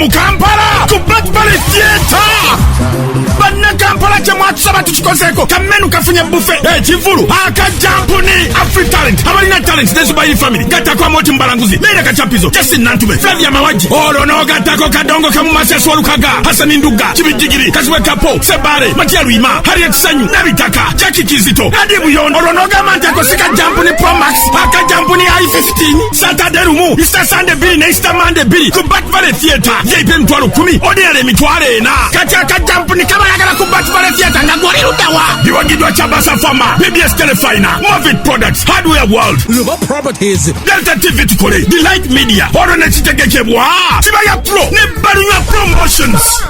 mu Kampala ku Batbale Theatre. Banna Kampala kye mwatusaba tukikozeko kamenu kafunye buffet ekivulu akajampuni Afri Talent abalina talent nezubayiri family gattako Amoti Mbalanguzi Leila Kachapizo Justin Nantume Flavia Mawaji olono gattako Kadongo Kamumase Lukaga Hasani Nduga Kibijigiri Kaziwe Kapo Sebare Matia Luima Harriet Sanyu Nabitaka Jackie Kizito Adibu Yono olono gamantako sika jampuni Pro Max akajampuni I-15 Saturday Rumu Easter Sunday Billy na Easter Monday Billy ku Batbale Theatre VIP mtwalo 10 ordinary mitwale na kati akajampuni kabayagala ku Batbale Theatre ngagori rudawa biwagidwa Chabasa Farmer BBS Telefina Movit Products Hardware World Luba Properties Delta TV tukole Delight Media oro ne kitegekebwa Kibaya Pro ne Barunya Promotions.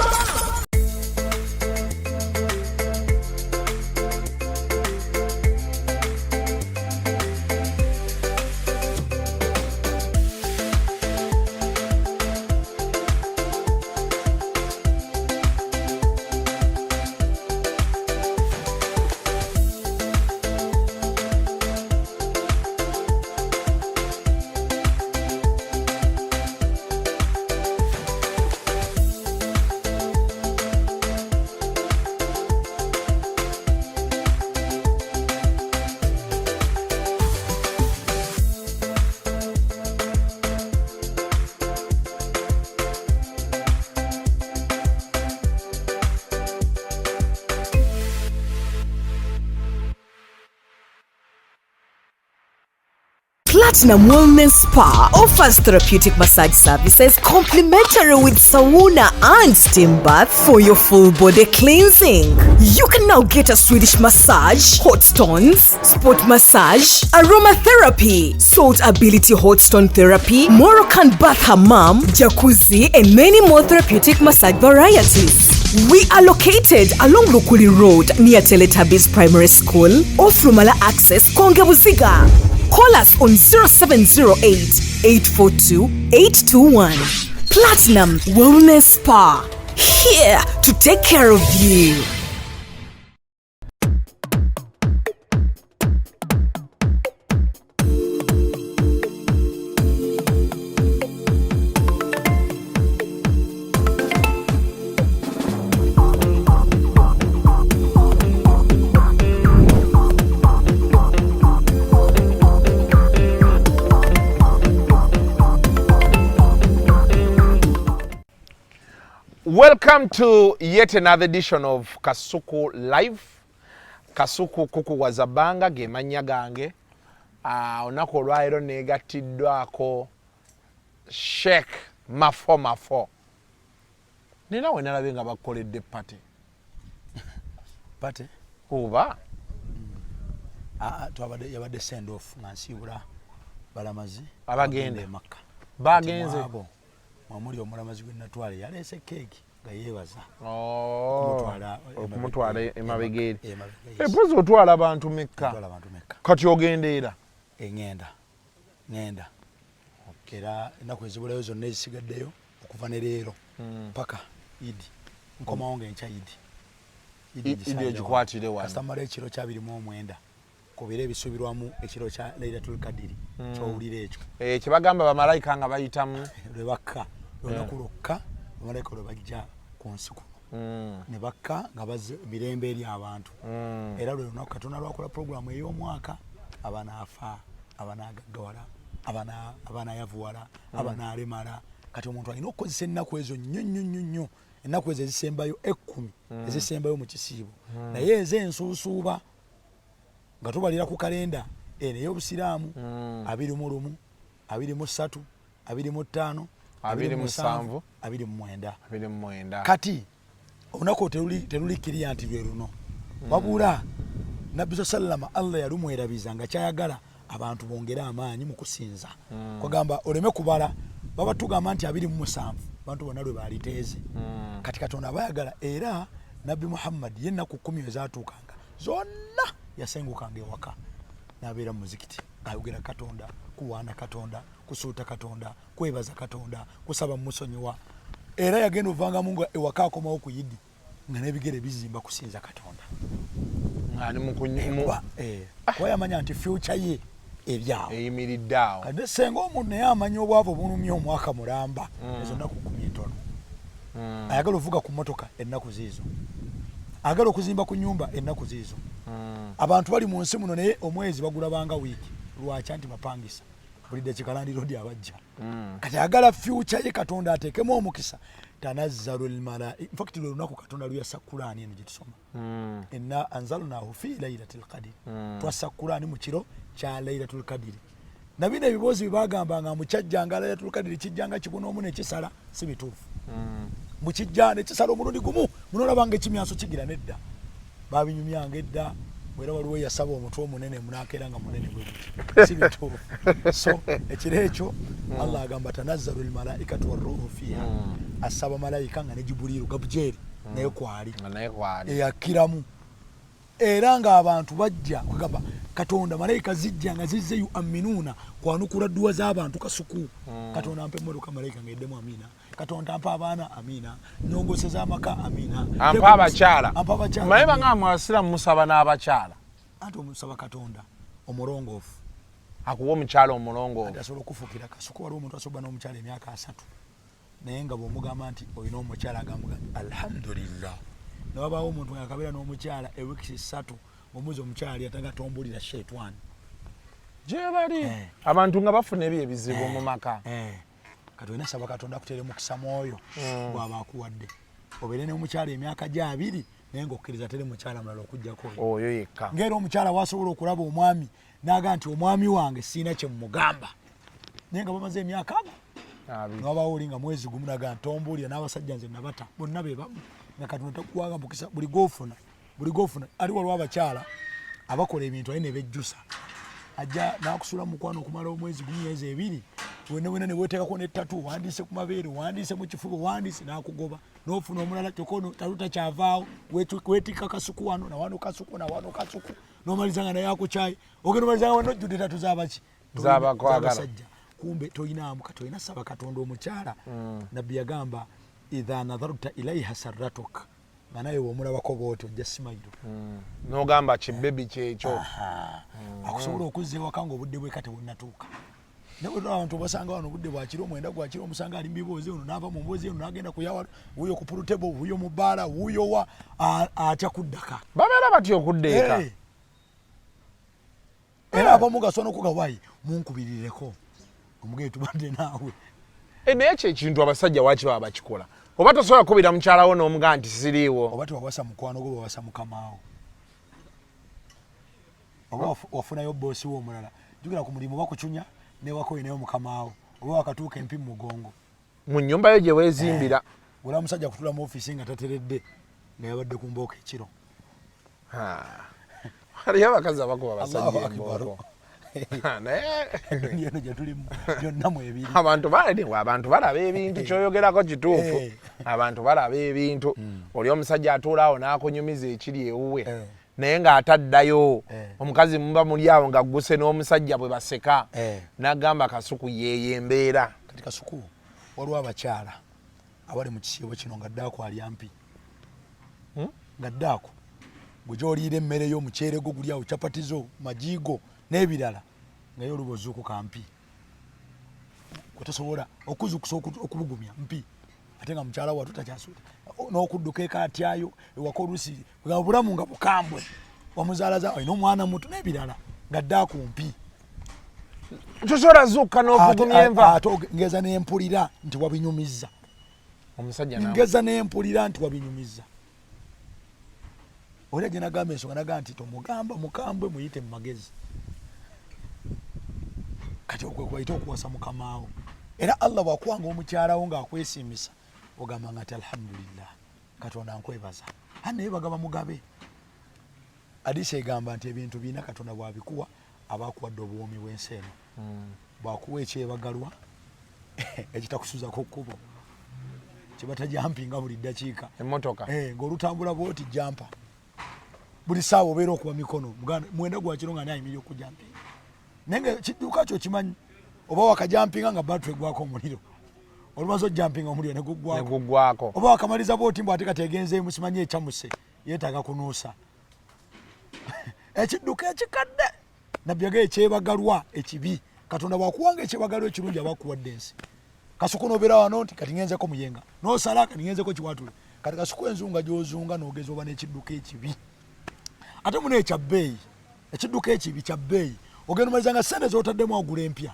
Platinum Wellness Spa offers therapeutic massage services complimentary with sauna and steam bath for your full body cleansing. You can now get a Swedish massage, hot stones, sport massage, aromatherapy, salt ability hot stone therapy, Moroccan bath hammam, jacuzzi, and many more therapeutic massage varieties. We are located along Lukuli Road near Teletubbies Primary School, off Rumala Access, Kongebuziga. Call us on 0708 842 821. Platinum Wellness Spa, here to take care of you. Welcome to yet another edition of Kasuku Live. Kasuku kuku wazabanga gemanya gange. Onako olwairo negatiddwako Sheikh Mafo. Nina wenala benga bakoledde party. Party? Kuba? Twabadde yabadde send off ngansibula balamazi abagende Makka. Bagenze. Mwamuli omulamazi gwe natwale yalese cake nga yebaza. Okumutwala emabegeri. Epozi otwala abantu mekka. Kati ogendeera. Ngenda. Era ennaku ezibulayo zonna ezisigaddeyo okuva ne leero paka Idi. Nkomawo ng'enkya Idi. Idi egikwatire wano. Kastamala ekiro kya 29. Kubira ebisubirwamu ekiro kya Lailatul Qadiri. Kyowulira ekyo. Kye bagamba bamalayika nga bayitamu. Lwebakka. Lunakulokka bamalayika lwe bajja ku nsi kuno. Ne bakka nga bazze mirembe eri abantu. Era lwe lunaku Katonda lwakola programu ey'omwaka abanaafa, abanaagaggawala, abanayavuwala, abanaalemala. Kati omuntu alina okukozesa ennaku ezo nnyo. Ennaku ezo ezisembayo 10 ezisembayo mu kisiibo. Naye ez'ensuusuuba nga tubalira ku kalenda ey'obusiraamu 21, 23, 25, 27, 29. Kati olunaku telulikiriya nti lwe luno. Wabula Nabbi sallama Allah yalumwerabiza nga kyayagala abantu bongera amaanyi mu kusinza. Kwagamba oleme kubala baba tugamba nti 27 abantu bonna lwe baliteeze. Kati Katonda bayagala era Nabbi Muhammad yenna ku 10 ezaatuukanga zonna yasengukanga ewaka n'abeera mu muzikiti ayogera Katonda, kuwaana Katonda, kusuuta Katonda, kwebaza Katonda, kusaba musonyiwa. Era yagenda ovanga mungu ewaka akomawo ku Yidi nga n'ebigere bizimba kusinza Katonda. Ng'ali mu kunyumwa. Wayamanya nti future ye ebyawo eyimiridde awo. Kade senga omuntu naye amanya obwavu bunumya omwaka mulamba ezo nnaku 10 ntono. ayagala ovuga ku motoka ennaku ziizo, ayagala okuzimba ku nyumba ennaku ziizo. Abantu bali mu nsi muno naye omwezi bagulabanga wiiki. Lwaki? Anti bapangisa buli dakika Land Road abajja. Kati ayagala future ye Katonda ateekemu omukisa. Tanazzalu almalaika. In fact lwe lunaku Katonda luyasa Qur'ani eno gye tusoma. Inna anzalnahu fi laylatil qadr. Twassa Qur'ani mu kiro kya laylatul qadr. Na bino ebiboozi bibagambanga mu kyajjanga laylatul qadr kijjanga kibuna omu ne kisala si bituufu. Mu kijja ne kisala omulundi gumu muno olabanga ekimyaso kigira nedda. Babinyumyanga edda. Wera waliwo yasaba omutwe omunene munakeera nga munene bwe si bituufu. So ekiro ekyo Allah agamba tanazzalu almalaikatu warruhu fiha. Asaba malayika nga ne Jibuliru Gabujeeri naye kwali eyakiramu. Era nga abantu bajja kugamba Katonda malayika zijja nga zizze yu'minuuna kwanukula dduwa z'abantu kasuku. Katonda ampe emmotoka malayika ng'eddemu amina. Katonda ampa abaana amina. Nyongoseza amaka amina. Ampa abakyala. Maye banga mwasiramu musaba n'abakyala. Anti omusaba Katonda omulongoofu. Akuwa omukyala omulongoofu. Asobola okufukira kasuku. Waliwo omuntu asobola n'omukyala emyaka 3. Naye nga bw'omugamba nti olina omukyala agamba alhamdulillah. Nawabaawo omuntu akabeera n'omukyala ewiiki 3 omuzi omukyala yatanga tombulira shetwani. Gye bali abantu nga bafuna ebyo ebizibu mu maka. Kati olina saba Katonda akuteere mukisa mwoyo bw'aba akuwadde. Obeere n'omukyala emyaka gye 2 naye ng'okkiriza tere mukyala mulala okuggyako oyo yekka. Ng'era omukyala wasobola okulaba omwami n'aga nti omwami wange siina kye mmugamba. Naye nga bamaze emyaka n'obaawo oli nga mwezi gumu naga ntombuulira n'abasajja nze nabata bonna be bamu. Nga Katonda takuwanga mukisa buli gofuna ali waliwo abakyala abakola ebintu aye ne bejjusa. Ajja n'akusula mu mukwano okumala omwezi gumu myezi 2 wena ne weeteekako n'ettatu wandiise ku mabeere wandiise mu kifuba wandiise n'akugoba n'ofuna omulala kyokka taluta kyavaawo weetikka kasuku wano nawano kasuku n'omaliza nga naye akukyayi ogenda omaliza nga n'ojjudde tatu z'abaki z'abasajja. Kumbe toyinaamu Katonda saba Katonda omukyala. Nabbi yagamba idha nadharta ilaiha sarratuk. Nga naye w'omulabako bw'oti ojja simayiro. N'ogamba kibebi kyekyo. Akusobola okuzza ewaka ng'obudde bwe kati bunnatuuka. Naye abantu basanga wano obudde bwa kiro mwenda gwa kiro omusanga ali mbiboozi ono n'ava mu mboozi eno n'agenda kuyawa wuuyo ku pulutebo wuuyo mu bbaala wuuyo wa atya kuddaka. Babeera batya okuddeeka. Era abamu gasobola n'okugawayi munkubirireko omugee tubadde naawe. Naye ekyo ekintu abasajja waaki baba bakikola. Oba tosobola kubira mukyalawo n'omugaa nti siriiwo. Oba tewawasa mukwano gwo bawasa mukamaawo. Oba wafunayo boosi wo omulala. Jjukira ku mulimu bakucunya newako oyinayo mukamaawo. Oba wakatuuka empi mu mugongo. Mu nnyumba yo gye weezimbira. Wala musajja kutula mu ofiisi nga tateredde nga yabadde ku mbooko ekiro. Haliyo abakazi abakuba abasajja embooko. Abantu balaba ebintu kyoyogerako kituufu. Abantu balaba ebintu. Oli omusajja atuulaawo n'akunyumiza ekiri ewuwe naye ng'ataddayo. Omukazi muba muli awo nga gguse n'omusajja bwe baseka n'agamba kasuku yeeyo embeera. Kati kasuku waliwo abakyala abali mu kisiibo kino nga ddaako alya mpi. Nga ddaako gwe gy'oliira emmere y'omuceere gwo guli awo capati zo majigo n'ebirala naye oluba ozuukuka mpi. Kwetosobola okuzukusa okubugumya mpi ate nga mukyala wattu takyasuuta n'okudduka eka atyayo ewaka oluusi nga bulamu nga bukambwe wamuzaalaza olina omwana muto n'ebirala nga dda ku mpi. Tosobola zuukuka n'okugumya enva. Ate ngeza n'empulira nti wabinyumizza. Omusajja ngeza n'empulira nti wabinyumizza. Oli gye nagamba ensonga naga nti tomugamba mukambwe muyite mu magezi. Kati okwekwaita okuwasa mukamaawo. Era Allah bw'akuwanga omukyalawo ng'akwesiimisa ogamba nga ati alhamdulillah Katonda nkwebaza. Naye bagaba mugabe. Hadiisi egamba nti ebintu birina Katonda bw'abikuwa abaakuwadde obuwoomi bw'ensi eno. Bw'akuwa ekyebagalwa ekitakusuzako kkubo kibata jampinga buli ddakiika. Emmotoka ng'olutambula bw'oti jampa. Buli saawa obeera okuba mikono mwenda gwa kiro nga nayimirira okujampinga. Naye kidduka kyo kimanyi oba wakajampinga nga battery gwako omuliro. Olumaze ojampinga omuliro ne guggwako. Oba wakamaliza bw'oti mbw ate kategenzeemu simanyi ekyamuse yeetaaga kunuusa. Ekidduka ekikadde Nabbi yagamba ekyebagalwa ekibi. Katonda bw'akuwanga ekyebagalwa ekirungi aba akuwadde ensi. kasuku nobeera wano nti kati ngenzeko muyenga nosala kati ngenzeko kiwatule kati kasuku enzunga gyozunga nogeza oba n'ekidduka ekibi ate muno ekyabbeeyi ekidduka ekibi kyabbeeyi ogenda omalizanga sente zotaddemu agula empya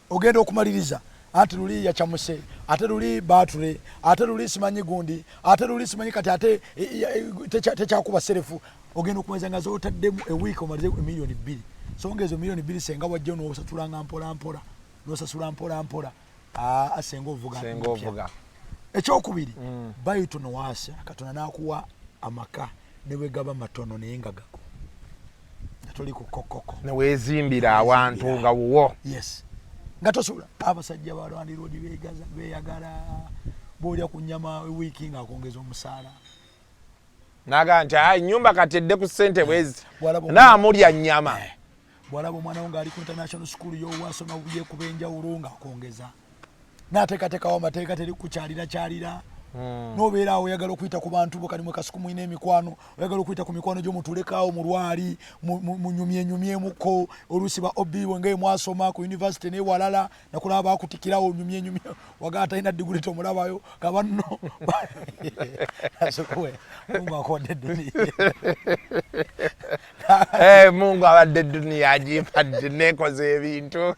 ogenda okumaliriza ate luli yachamuse ate luli batule ate luli simanyi gundi ate luli simanyi kati ate tekyakuba serefu ogenda okumalizanga zotaddemu ewiiki omalize emiliyoni 2 so ngezo miliyoni 2 senga wajja n'osatulanga mpola nosasula mpola asenga ovuga ekyokubiri bayito nowaasa Katonda n'akuwa amaka ne bwegaba matono naye nga gago toli ku kokoko ne weezimbira awantu nga wuwo yes nga tosula abasajja balwandi road beegaza beeyagala boolya ku nnyama wiiki nga akongeza omusaala naga nti nyumba katedde ku ssente bwezi naamulya nnyama bwalaba omwana wo ng'ali ku international school y'owasoma yekuba enjawulo nga akongeza n'ateekateekawo amateeka teri kukyalira nobeera awo oyagala okuyita ku bantu bo kalimu kasuku mulina emikwano oyagala okuyita ku mikwano gy'omutulekaawo mu lwali munyumyenyumyemuko oluusi ba obibo ng'emwasoma ku university n'ewalala nakulaba bakutikirawo onyumyenyumye wagala talina diguli tomulabayo kabanno Mungu akodde duniya Mungu abadde duniya agimpadde nekoze ebintu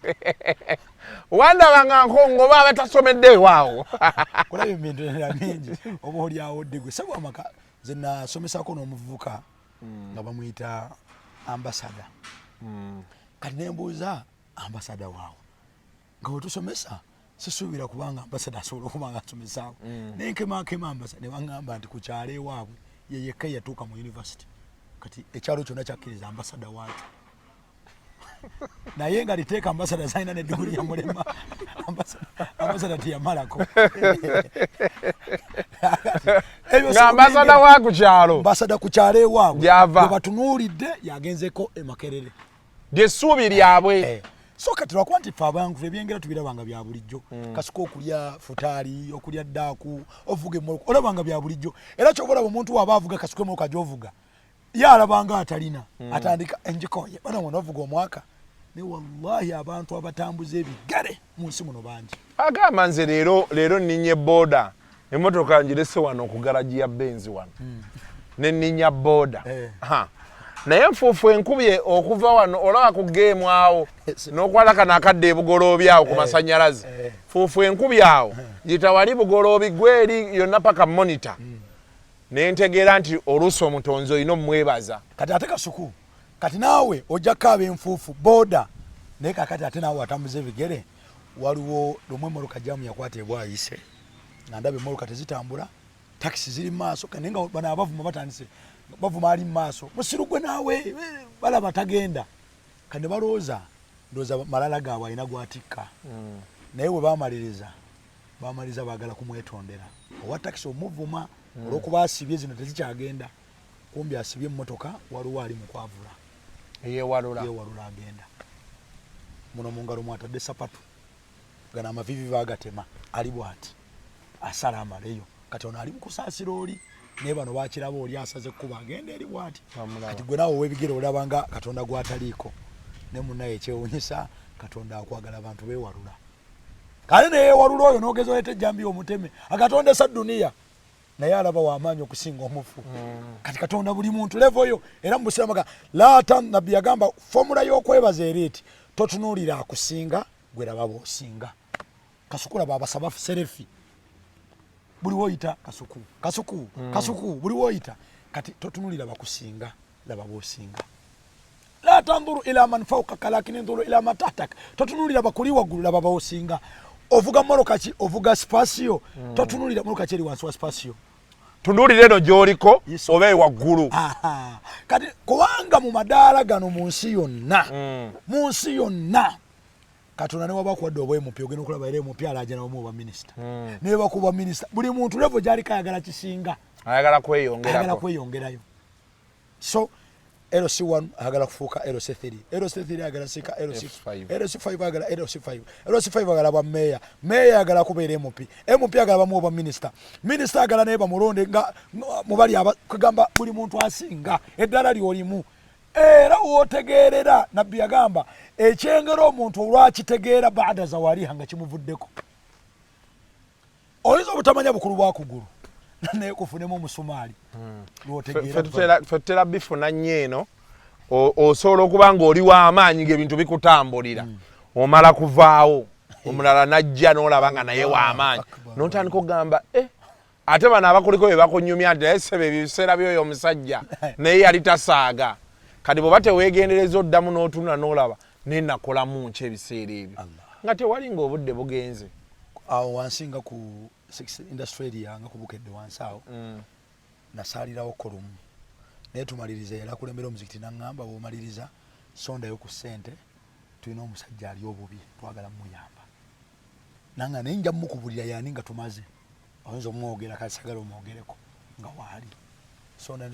wandaba nga nkongo baba batasomedde ewaawo kulaba ebintu bingi oba olyawo digwe sabu amaka ze nasomesako n'omuvubuka nga bamuyita ambasada kati nembuuza ambasada waawo nga wetusomesa sisuubira kubanga ambasada asobola okuba nga asomesaawo nenkemakema ambasada ne baŋŋamba nti ku kyalo ewaabwe ye yekka yatuuka mu university kati ekyalo kyonna kyakkiriza ambasada waakyo naye nga liteeka ambasada zalina n'eddiguli ya mulema ambasada teyamalako ng'ambasada wa ku kyalo ambasada ku kyalo ewaabwe gyava batunuulidde yagenzeko e Makerere lyessuubi lyabwe so kati lwakuba nti ffe abangu ebyengera tubirabanga bya bulijjo kasuka okulya futaali okulya ddaaku ovuga emmoloka olabanga bya bulijjo era kyoba olaba omuntu waaba avuga kasuka emmoloka gy'ovuga ye alabanga atalina atandika enjikoye bana mwana ovuga omwaka ne wallahi abantu abatambuza ebigere mu nsi muno bangi agamba nze leero nninye booda emmotoka ngirese wano okugalaji ya benzi wano ne nninya booda naye nfuufu enkubye okuva wano olaba ku geemu awo n'okwala kano akadde ebugoloobi awo ku masannyalaze fuufu enkubye awo gitawali bugoloobi gweri yonna paka monita nentegeera nti oluusi omutonzi olina omumwebaza kati ate kasuku kati naawe ojja kaaba enfuufu booda naye kakati ate naawe atambuza ebigere waliwo lumwe emmoloka jamu yakwata ebwayise nga ndaba emmoloka tezitambula takisi ziri mu maaso naye nga bano abavuma batandise bavuma ali mu maaso musiru gwe naawe balaba tagenda kati ne balowooza ndowooza malala gaabwe alina gwatikka naye we bamaliriza baagala kumwetondera owa takisi omuvuma olwokuba asibye zino tezikyagenda kumbi asibye emmotoka waliwo ali mukwavula yewalula agenda muno mu ngalo mwatadde sapatu gana amavivi bagatema ali bwati asala amaleyo kati ono ali mukusaasira oli naye bano bakiraba oli asaze ekkuba agenda eri bwati kati gwe naawe ow'ebigere olabanga Katonda gwataliiko ne munnaye ekyewunyisa Katonda akwagala abantu beewalula kale neyewalula oyo n'ogeza oleeta ejjambi omuteme agatondesa duniya naye alaba w'amaanyi okusinga omufu kati Katonda buli muntu levoyo era mu busiramaga laata nabbi yagamba fomula y'okwebaza eriiti totunuulira akusinga gwe laba b'osinga kasuku laba abasaba serefi buli woyita kasuku buli woyita kati totunuulira bakusinga laba b'osinga la tanduru ila man fawqaka lakini nduru ila man tahtak totunuulira bakuli waggulu laba b'osinga ovuga mmoloka ki ovuga spasio totunuulira mmoloka ki eri wansi wa spasio tunuulira eno gy'oliko oba ewaggulu kati kubanga mu madaala gano mu nsi yonna Katonda ne waba kuwadde obwemupi ogenda okulaba era emupi alaja nabamu oba minisita ne bakuba minisita buli muntu levo gy'aliko ayagala kisinga ayagala kweyongerayo so LC1 agala kufuuka LC3 LC3 agala sika LC5 agala LC5 agala ba meya agala kubeera MP agala bamu oba minisita agala naye bamulonde nga mubali kugamba buli muntu asinga eddala lyolimu era wotegeerera nabbi yagamba ekyengero omuntu olwakitegeera baada zawaliha nga kimuvuddeko oyinza obutamanya bukulu bwakugulu naye kufunemu omusumaali fetera bifuna nnyo eno osobola okuba ng'oli w'amaanyi ng'ebintu bikutambulira omala kuvaawo omulala najja n'olaba nga naye w'amaanyi n'otandika okugamba ate bano abakuliko bye bakunyumya nti naye sebe ebiseera by'oyo omusajja naye yali tasaaga kati bw'oba teweegendereza oddamu n'otunula n'olaba naye nakolamu nki ebiseera ebyo nga tewali ng'obudde bugenze awo wansi nga ku industry area nga kubukedde wansi awo nasaalirawo kolumu naye tumaliriza era kulembera omuzikiti naŋŋamba bw'omaliriza sondayo ku ssente tulina omusajja ali obubi twagala muyamba nanga naye nja mukubulira yani nga tumaze oyinza omwogera kati sagala omwogereko nga waali sonda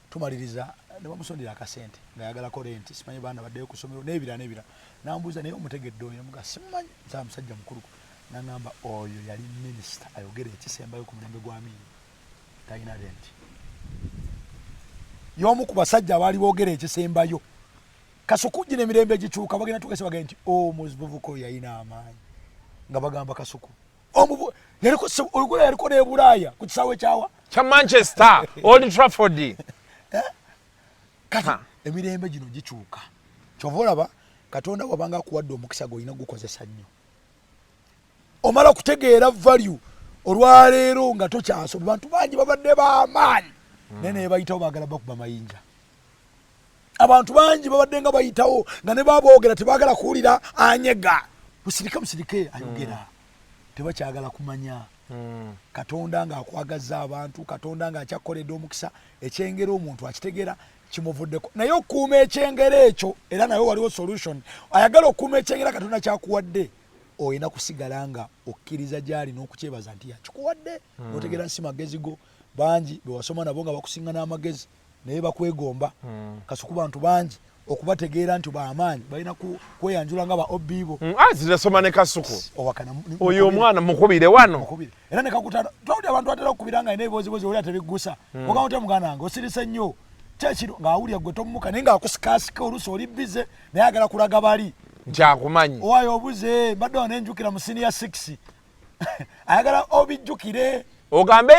tumaliriza ne bamusondera akasente ng'ayagalako renti simanyi baana baddeyo ku ssomero n'ebira nambuuza naye omutegedde oyo muga simanyi nsaba musajja mukulu naŋŋamba oyo yali minisita ayogera ekisembayo ku mulembe gwa Amin talina renti y'omu ku basajja abaali boogera ekisembayo Kasuku gino emirembe egikyuka bagenda tugese bagenda nti omuvubuka oyo yalina amaanyi nga bagamba Kasuku yaliko ne Bulaaya ku kisaawe kyawa kya Manchester Old Trafford kati emirembe gino gikyuka kyova olaba Katonda wabanga akuwadde omukisa gw'olina gukozesa nnyo omala okutegeera value olwaleero nga tokyasoba bantu bangi babadde b'amaanyi naye naye bayitawo baagala bakuba mayinja abantu bangi babadde nga bayitawo nga ne baboogera tebaagala kuwulira anyega musirike ayogera tebakyagala kumanya Katonda ng'akwagazza abantu Katonda ng'akyakoledde omukisa ekyengero omuntu akitegeera kimuvuddeko naye okuuma ekyengero ekyo era naye waliwo solution ayagala okuuma ekyengero Katonda kyakuwadde oyina kusigala nga okkiriza gy'ali n'okukyebaza nti yakikuwadde n'otegeera nsi magezi go bangi bewasoma nabo nga bakusinga n'amagezi naye bakwegomba Kasuku bantu bangi okubategeera nti b'amaanyi balina kweyanjula nga ba obibo zirasoma ne Kasuku oyo omwana mukubire wano era ne kakutana twawulira abantu batera okukubira nga alina ebibozibozi oli atebiggusa ogamba te muganda wange osirise nnyo kyekiro ng'awulira gwe tomumuka naye ng'akusikaasika oluusi oli bize naye agala kulaga bali nkyakumanyi owayo obuze mbadde wano nenjukira mu senior 6 ayagala obijjukire ogambe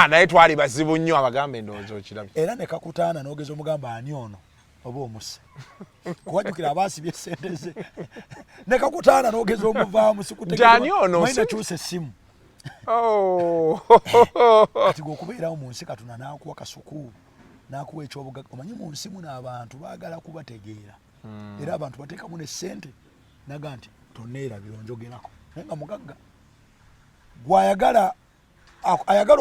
naye twali bazibu nnyo abagambe ndowooza okirabye era ne kakutaana n'ogeza omugamba ani ono oba omuse kuwajjukira abaasibye sente ze ne kakutaana n'ogeza omuvaamu sikutegeerwaina kyusa essimu kati gweokubeerawo mu nsi Katonda n'akuwa Kasuku n'akuwa ekyobugagga omanyi mu nsi muno abantu baagala kubategeera era abantu bateekamu ne ssente naga nti toneerabira onjogerako naye nga mugagga gwayagala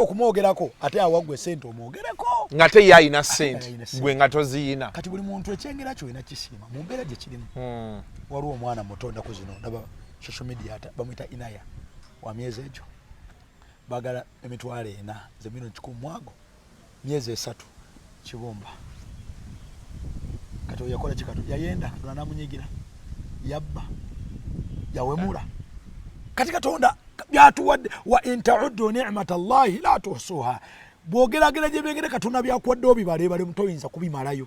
okumwogerako ate awaggwe ssente omwogereko nga te ye alina ssente gwe nga toziyina kati buli muntu ekyengera kyolina kisiima mu mbeera gye kirimu waliwo omwana muto ndaku zino ndaba social media bamuyita Inaya wa myezi egyo baagala emitwalo 4 ze milioni 100 mwago myezi 3 kibumba kati yakola kikato yayenda Katonda namunyigira yabba yawemula kati Katonda byatuwadde wa inta'uddu ni'matallahi la tuhsuha bwogeragera gye byegere Katonda byakuwadde obibalebale mutoyinza kubimalayo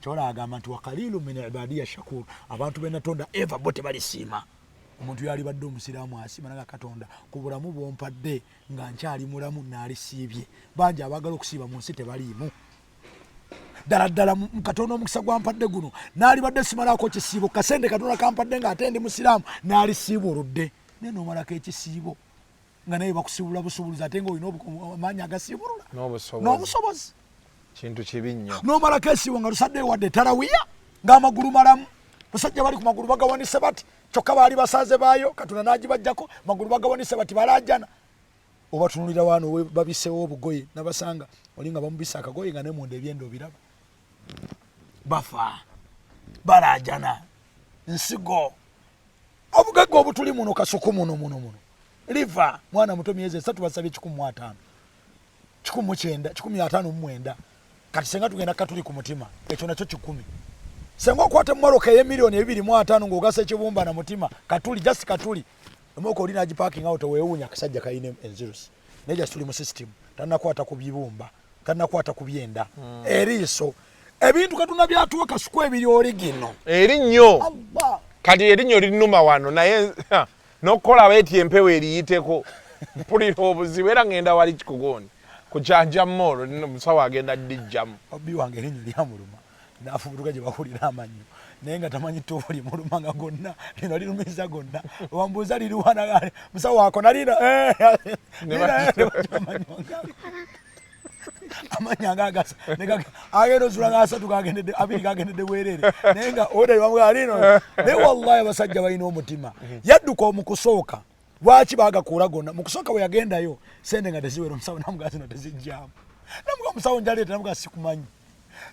kyola agamba nti wa qalilu min ibadiya shakur abantu benatonda eva bote balisiima omuntu yali badde omusiraamu asiima naga Katonda ku bulamu bwompadde nga nkyali mulamu naalisiibye bangi abaagala okusiiba mu nsi tebaliimu ddala Katonda omukisa gwampadde guno naali badde simalako kisiibo kasente Katonda kampadde nga ate ndi musiraamu naalisiibuludde naye noomalako ekisiibo nga naye bakusibula busubuliza ate nga olina amaanyi agasiibulula n'obusobozi kintu kibi nnyo noomalako esiibo nga lusadde wadde tarawiya ng'amagulu malamu basajja bali ku magulu bagawanise bati kyokka baali basaze baayo Katonda n'agibajjako magulu bagawanise bati balajana obatunulira wano babisewo obugoye nabasanga oli nga bamubisa akagoye nga nemunda ebyendo biraba bafa balajana nsigo obugagga obutuli muno Kasuku muno liva mwana muto myezi 3 basabye 15 19 kati senga tugenda katuli ku mutima ekyo nakyo 10 senga okwata mmoloka ye milioni 2.5 ng'ogasa ekibumba na mutima katuli just katuli omoko oli n'agiparking out weewuunya akasajja kayina enzirusi naye just tuli mu system tannakwata ku bibumba tanakwata ku byenda eriiso ebintu katuna byatuwa kasuku ebiri origino erinyo kati erinyo linuma wano naye nokola beti empewo eriyiteko mpulira obuzibu era ngenda wali kikugoni kuchanja mmolo nino musawo agenda dijjamu obi wange erinyo lyamuluma nafubutuka gye bakulira amanyo naye nga tamanyi ttobo limuluma nga gonna lino lirumiza gonna wambuuza liriwana musawo wako nalina amanya ngagasa agenda ozula ngasatu gagendedde abiri gagendedde bwerere naye nga oda bamugamba lino naye wallahi abasajja balina omutima yadduka omukusooka lwaki bagakuula gonna mukusooka bwe yagendayo sente nga teziwera omusawo namugaa zino tezijjaamu namugaa omusawo njaleeta namugaa sikumanyi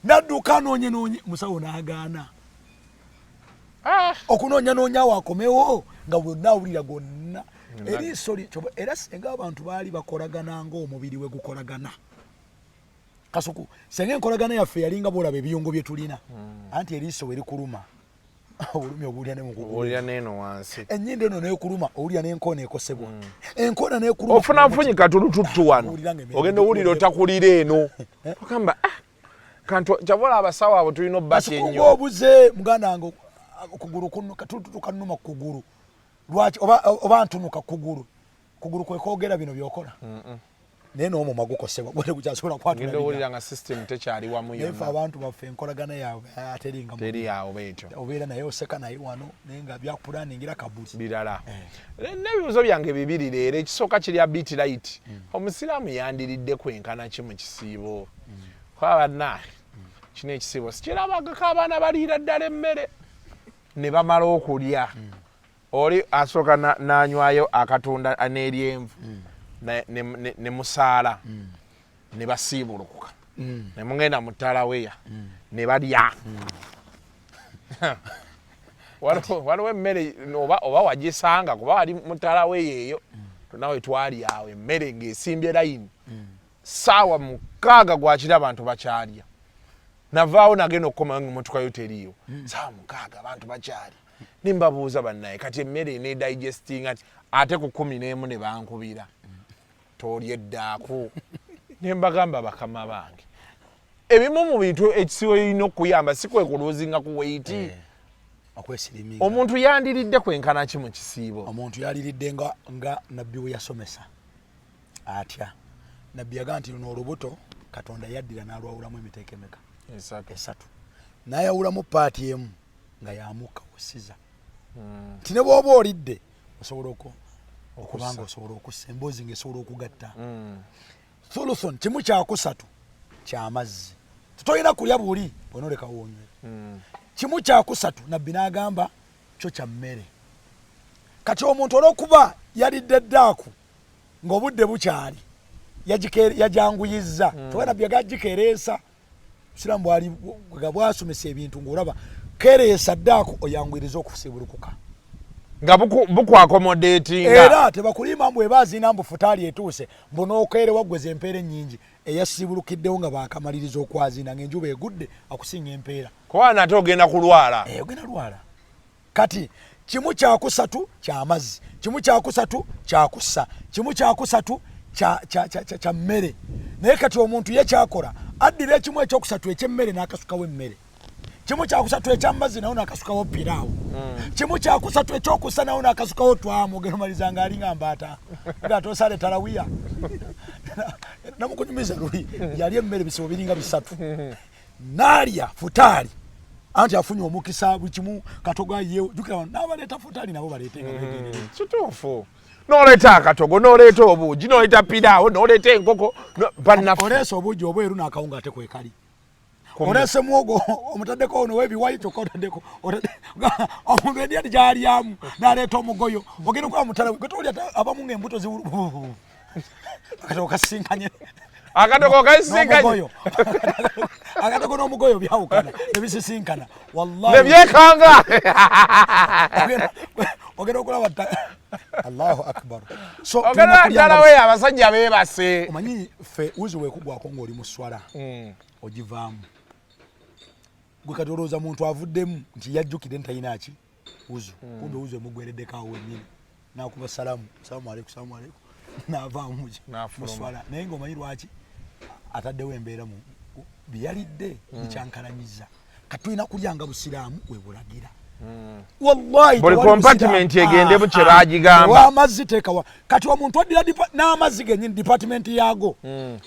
nadduka anoonye musawo n'agaana okunoonya wakomewo nga bwonna awulira gonna eriiso era senga abantu baali bakolagana ng'omubiri we gukolagana kasuku senga enkolagana yaffe yalinga boolaba ebiyungo bye tulina anti eriiso we likuluma olumya obuulya ne mukuulya n'eno wansi ennyindo eno neekuluma owulira n'enkoona ekosebwa enkoona neekuluma ofuna nfunyika tulututtu wano ogenda owulira otakulira eno ogamba kantu kyabola abasawo abo tulina obbaki ennyo obuze muganda wange okugulu tukanuma kugulu lwaki oba ntunuka kugulu kwekoogera bino byokola naye n'omumwa gukosebwa gwete gukyasobola kwatugenda owulira nga system tekyali wamu yonna nefe abantu baffe enkolagana yaabwe teri awo betyo obeera naye oseka naye wano naye nga byakupulaningira kabuli birala n'ebibuzo byange bibiri leero ekisooka kirya bit right omusiraamu yandiridde kwenkana ki mu kisiibo kwabanna kino ekisiibo sikirabagako abaana baliira ddala emmere ne bamala okulya oli asooka n'anywayo akatunda n'eryenvu ne musaala ne basiibulukuka ne mugenda mu ttalaweya ne balya waliwo emmere oba wagisanga kuba wali mu ttalaweya eyo nawe twali awo emmere ng'esimbye layini saawa 6 gwakiri abantu bakyalya navaawo nagenda okukomayo ng'emmotokayo teriiwo saawa 6 abantu bakyali nimbabuuza bannaye kati emmere needigestinga ate ku 11 ne bankubira tolya eddaako nembagamba bakama bange ebimu mu bintu ekisibo erina okuyamba si kwekuluuzinga ku weiti omuntu yandiridde kwenkana ki mu kisiibo omuntu yaliridde nga nabbi we yasomesa atya nabbi yagaa nti luno olubuto katonda yaddira n'alwawulamu emiteeko emeka 3 n'ayawulamu paati emu nga yamukka wesiza nti ne bw'oba olidde osobola okubanga osobola okussa emboozi ng'esobola okugatta thuluthon kimu 3 kyamazzi tetolina kulya buli onoleka woonywe kimu 3 nabbi n'agamba kyo kya mmere kati omuntu olw'okuba yalidde ddaaku ng'obudde bukyali yajanguyizza toba nabbi yagagikereesa siramu bwasomesa ebintu ng'olaba kereesa ddaaku oyanguyiriza okusiibulukuka nga bukwakomodatinga era tebakulima mbu ebaazina mbu futaali etuuse mbu n'okeere waggweza empeera ennyingi eyasiibulukiddewo nga bakamaliriza okwazina ng'enjuba egudde akusinga empeera kuba ate ogenda kulwala ogenda lwala kati kimu 3 kyamazzi kimu 3 kyakussa kimu 3 kya mmere naye kati omuntu ye kyakola addira ekimu ekyokusatu ekyemmere n'akasukawo emmere kimu 3 ekyamazzi nawo n'akasukawo piraawo kimu 3 ekyokussa nawo n'akasukawo twamu ogenda omaliza nga alinga mbaata nga tosale talawiya namukunyumiza luli yali emmere bisibo biringa 3 n'alya futaali anti afunye omukisa buli kimu katoga ye jukira n'abaleeta futaali nabo baleetenga kituufu n'oleeta akatogo n'oleeta obuugi n'oleeta piraawo n'oleeta enkoko oleesa obuugi obweru n'akawunga ate kwekali olese muogo omutaddeko ono webiwayi kyokka otaddeko omuntu ediyati gyalyamu n'aleeta omugoyo ogenda okuba mutala gwetolya abamu ng'embuto ziwulu akatogo kasisinkanye akatogo kasisinkanye akatogo n'omugoyo byawukana nebisisinkana wallahi nebyekanga ogenda okulaba Allahu akbar ogenda ddalawe abasajja beebase omanyi ffe uzi weekugwako ng'oli mu swala ogivaamu gwe kati olowooza muntu avuddemu nti yajjukidde ntalinaaki uzu kumbe uzu emugwereddeko wennyini nakuba salamu aleikum n'avaamu muswala naye ng'omanyi lwaki ataddewo embeera mu byalidde bikyankalanyiza katulina kulyanga busiraamu webulagira wallahi buli compartment egende mu kye baagigamba amazzi teekawa kati omuntu addira n'amazzi genyini department yaago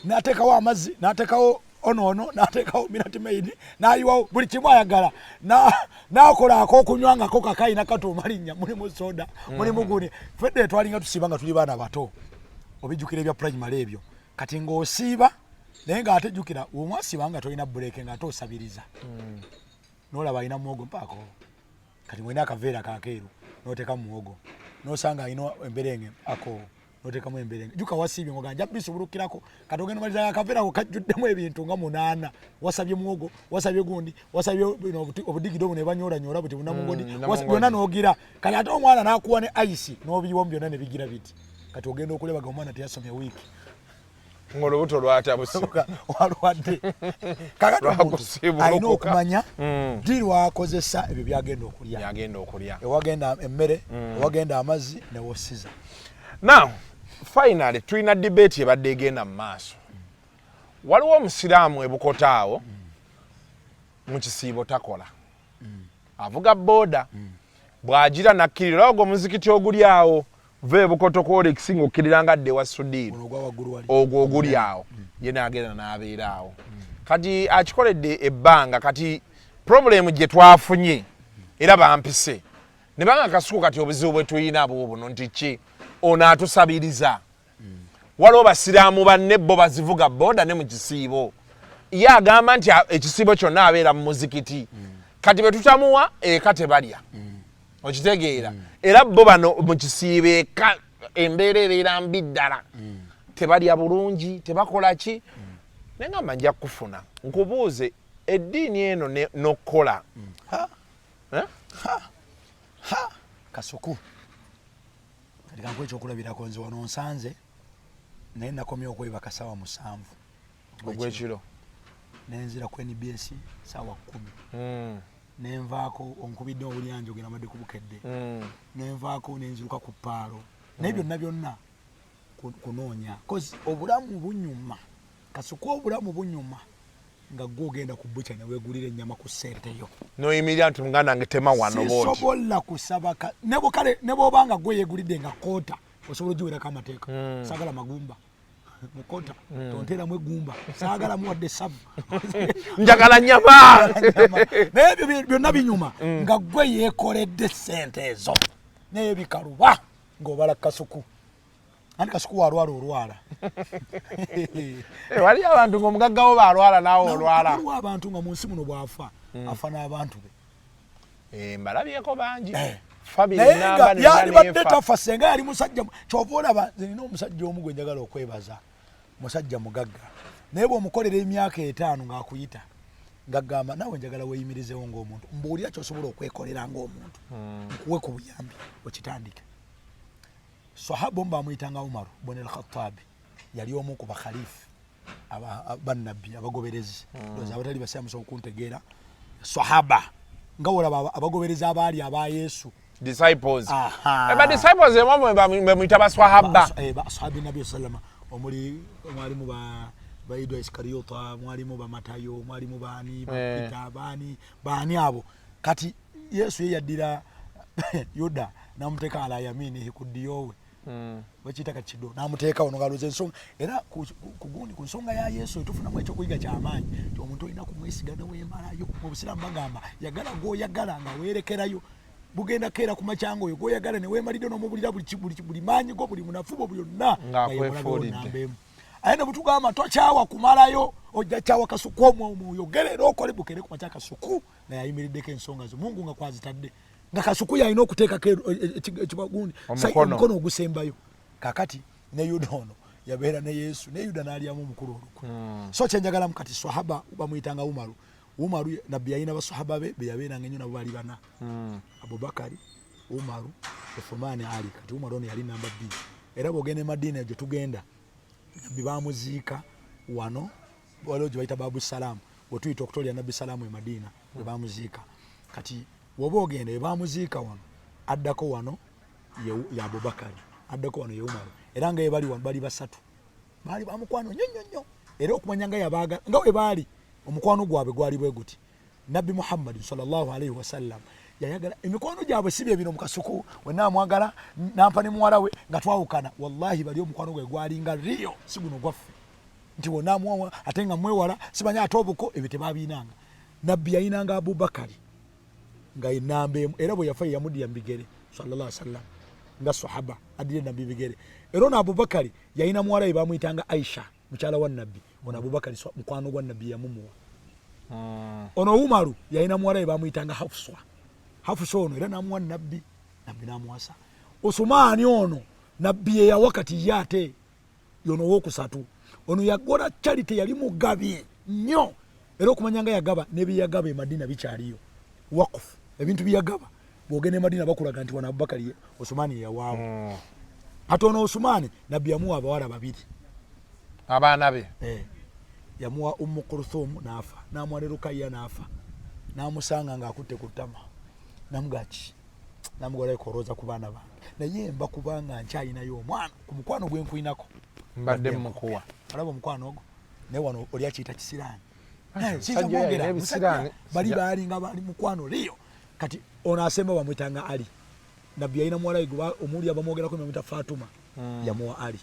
n'ateekawo amazzi n'ateekawo ono n'ateekawo minute maid n'ayiwawo buli kimu ayagala n'akola ak'okunywangako kakayina katuumalinnya mulimu soda mulimu guni fedde twalinga tusiiba nga tuli baana bato obijjukira ebya primary ebyo kati ng'osiiba naye ng'ate jjukira omwasiiba nga tolina buleeke ng'ate osabiriza n'olaba alina muwogo mpaako kati mwena akaveera kakeeru n'oteeka muwogo n'osanga alina emberenge ako n'oteekamu emberenge jjuka wasiibye ngoga nja bisobulukirako kati ogenda maliza akaveerako kajjuddemu ebintu nga 8 wasabye muwogo wasabye gundi wasabye obudigida obu ne banyoolanyoola buti bunamungodi byonna n'ogira kati ate omwana n'akuwa ne ice n'obiyiwamu byonna ne bigira biti kati ogenda okulebaga omwana teyasomye wiiki ng'olubuto lwatabusibuka walwadde kakati alina okumanya ddi lwakozesa ebyo byagenda okulya ewagenda emmere ewagenda amazzi newosiza now finally tulina debate ebadde egenda mu maaso waliwo omusiraamu ebukota awo mu kisiibo takola avuga booda bw'agira nakkirira ogwo omuzikiti oguli awo ve bukoto ko Alexi ng'okkirira dde wa Sudiru ogwo oguli awo ye n'agenda n'abeera awo kati akikoledde ebbanga kati problem gye twafunye era bampise ne banga kasuku kati obuzibu bwe tulina buno nti ki ono atusabiriza waliwo basiraamu banne bo bazivuga booda ne mu kisiibo ye agamba nti ekisiibo kyonna abeera mu muzikiti kati bwe tutamuwa eka tebalya okitegeera era bo bano mu kisiibe embeera ebeera mbi ddala tebalya bulungi tebakola ki naye ngamba nja kufuna nkubuuze eddiini eno n'okukola kasuku kati kankuwa ekyokulabirako nze wano nsanze naye nakomye okwebaka saawa 7 ogw'ekiro nenzira ku NBS saawa 10 nenvaako onkubidde obulyanjo ogenda madde kubukedde nenvaako nenziruka ku paalo naye byonna byonna kunoonya kozi obulamu bunyuma kasuku obulamu bunyuma nga gwe ogenda ku bucha ne weegulira ennyama ku ssenteyo noyimirira nti muganda wange tema wano booti sobola kusaba nebo kale nebobanga gwe yeegulidde nga koota osobola ogiwerako amateeka saagala magumba mukota tonteramu egumba saagala muwadde sabu njagala nnyama naye byonna binyuma nga gwe yeekoledde ssente ezo naye bikaluba ng'obala kasuku anti kasuku walwala olwala wali abantu ng'omugaggawo balwala naawe olwala waliwo abantu nga mu nsi muno bw'afa afa n'abantu be mbalabyeko bangi yali badde tafa senga yali musajja kyova olaba nina omusajja omu gwe njagala okwebaza musajja mugagga naye bw'omukolera emyaka 5 ng'akuyita ng'agamba naawe njagala weeyimirizewo ng'omuntu mbuulira ky'osobola okwekolera ng'omuntu nkuwe ku buyambi okitandike sahaba omu bamuyitanga Umaru bun al-Khattabi yali omu ku bakhalifu bannabbi abagoberezi ndowooza abatali basiramusa okuntegeera sahaba nga wolaba abagoberezi abaali aba Yesu disciples eba disciples emwe bamuyita baswahaba ashabi nabi sallama omuli mwalimu ba Yuda Iskariota mwalimu ba Matayo mwalimu bani ba Peter bani abo kati Yesu yaddira Yuda namuteeka ala yamini hikudiyowe wachitaka kido namuteeka ono ngaluze ensonga era kugundi ku nsonga ya Yesu etufunamu ekyo kuyiga ky'amaanyi ti omuntu olina kumwesiga ne weemalayo mu Busiraamu bagamba yagala g'oyagala nga weerekerayo bugenda keera ku macyango oyo g'oyagala ne weemalidde n'omubulira buli maanyi go buli munafubo byonna ng'akwefuulidde aye ne butugamba tokyawa kumalayo ojja kyawa kasuku omuyogere era okole bukere ku makya kasuku naye ayimiriddeko ensonga zo Mungu nga kwazitadde nga kasuku yalina okuteekako ekibagundi omukono ogusembayo kakati ne Yuda ono yabeera ne Yesu ne Yuda n'alyamu omukulu olukwe so kyenjagala mukati sahaba bamuyitanga Umaru nabbi yalina basahaba be yabeeranga ennyo nabo baali bana Abubakari Umaru Uthmani Ali kati Umaru ono yali namba 2 era bw'ogenda e Madina egyo tugenda nabbi bamuziika wano waliwo gye bayita abasalamu wetuyita okutolya nabbi salaamu e Madina we bamuziika kati woba ogenda we bamuziika wano addako wano ya Abubakari addako wano ye Umaru era nga ye bali wano bali basatu baali bamukwano nnyo era okumanya nga yabaagala nga bwe baali omukwano gwabwe gwali bwe guti nabbi Muhammad sallallahu alaihi wasallam yayagala emikwano gyabwe si bye bino mu kasuku we naamwagala nampa ne muwala we nga twawukana wallahi bali omukwano gwe gwali nga riyo si guno gwaffe nti wonna mwawa ate nga mwewala simanya ate obuko ebyo tebabiinanga nabbi yayinanga Abubakari nga enamba emu era bwe yafa yamuddiya mu bigere sallallahu alaihi wasallam nga sahaba adire nabbi bigere era ono Abubakari yayina muwala we bamuyitanga Aisha mukyala wa nabbi ono Abubakari mukwano gwa nabbi yamumuwa ono Umaru yayina muwala we bamuyitanga Hafsa ono era namuwa nabbi namuwasa Osumani ono nabbi ye yawa kati yate yono wokusatu ono yagola charity yali mugabi nnyo era okumanya nga yagaba nebiyagaba e Madina bikyaliyo waqf ebintu biyagaba bwogene Madina bakulaga nti wana Abubakari Osumani yawaawo ate ono Osumani nabbi yamuwa abawala babiri abaana be yamuwa Ummu Kulthum nafa namuwa ne Rukayya nafa namusanga nga akutte ku ttama namugachi namugola ekoroza ku baana bange naye mba kubanga nkyayinayo omwana ku mukwano gwe nkuinako mbadde mukuwa alaba omukwano ogwo naye wano oli akiyita kisiraani bali baalinga bali mukwano liyo kati ono asemba bamwitanga Ali nabbi yayina muwala we omuli abamwogerako bamwita Fatuma yamuwa Ali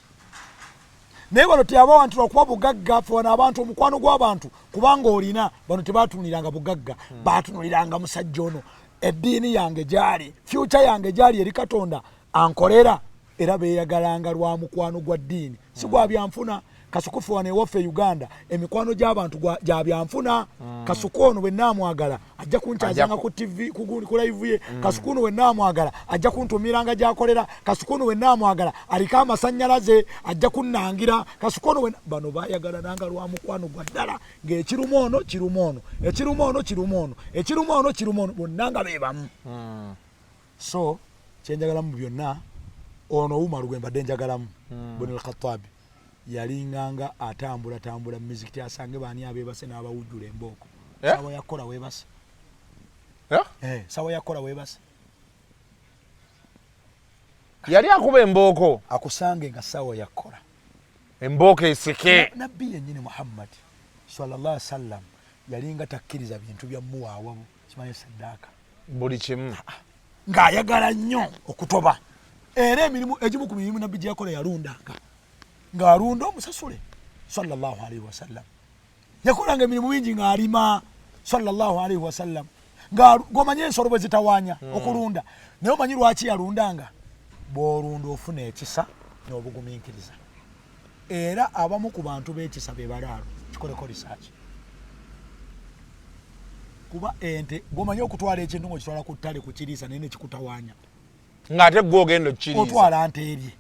naye bano teyabawantira okuba bugagga fe wano abantu omukwano gw'abantu kubanga olina bano tebatunuliranga bugagga batunuliranga musajja ono eddiini yange gyali future yange gyali eri Katonda ankolera era beeyagalanga lwa mukwano gwa ddiini si gwa byanfuna kasukufu wano ewaffe Uganda emikwano gy'abantu gya byanfuna kasuku ono bwe naamwagala ajja kunkyazanga ku TV ku live ye kasuku ono bwe naamwagala ajja kuntumiranga gy'akolera kasuku ono bwe naamwagala aliko amasannyalaze ajja kunnangira kasuku ono bano baayagala nanga lwa mukwano gwa ddala ng'ekiruma ono kiruma ono ekiruma ono kiruma ono ekiruma ono kiruma ono bonna nga be bamu so kyenjagala mu byonna ono Umaru gwe mbadde njagalamu Ibn al-Khattabi yalinganga atambula muzikiti asange baani abeebase n'abawujjula embooko sawa yakola weebase sawa yakola weebase yali akuba embooko akusange nga sawa yakola embooko esike nabbi yennyini Muhammad sallallahu alaihi wasallam yalinga takkiriza bintu bya muwaawamu kimanyi saddaaka buli kimu ng'ayagala nnyo okutoba era emirimu egimu ku mirimu nabbi gyakola yalundanga ng'alunda omusasule sallallahu alaihi wasallam yakolanga emirimu mingi ng'alima sallallahu alaihi wasallam ng'omanye ensolo bwe zitawaanya okulunda naye omanyi lwaki yalundanga bw'olunda ofuna ekisa n'obugumiikiriza era abamu ku bantu b'ekisa be balaalo kikoleko research kuba ente gw'omanyi okutwala ekintu ng'okitwala ku ttale kukiriisa naye nekikutawaanya ng'ate gw'ogenda okukiriisa otwala nte erye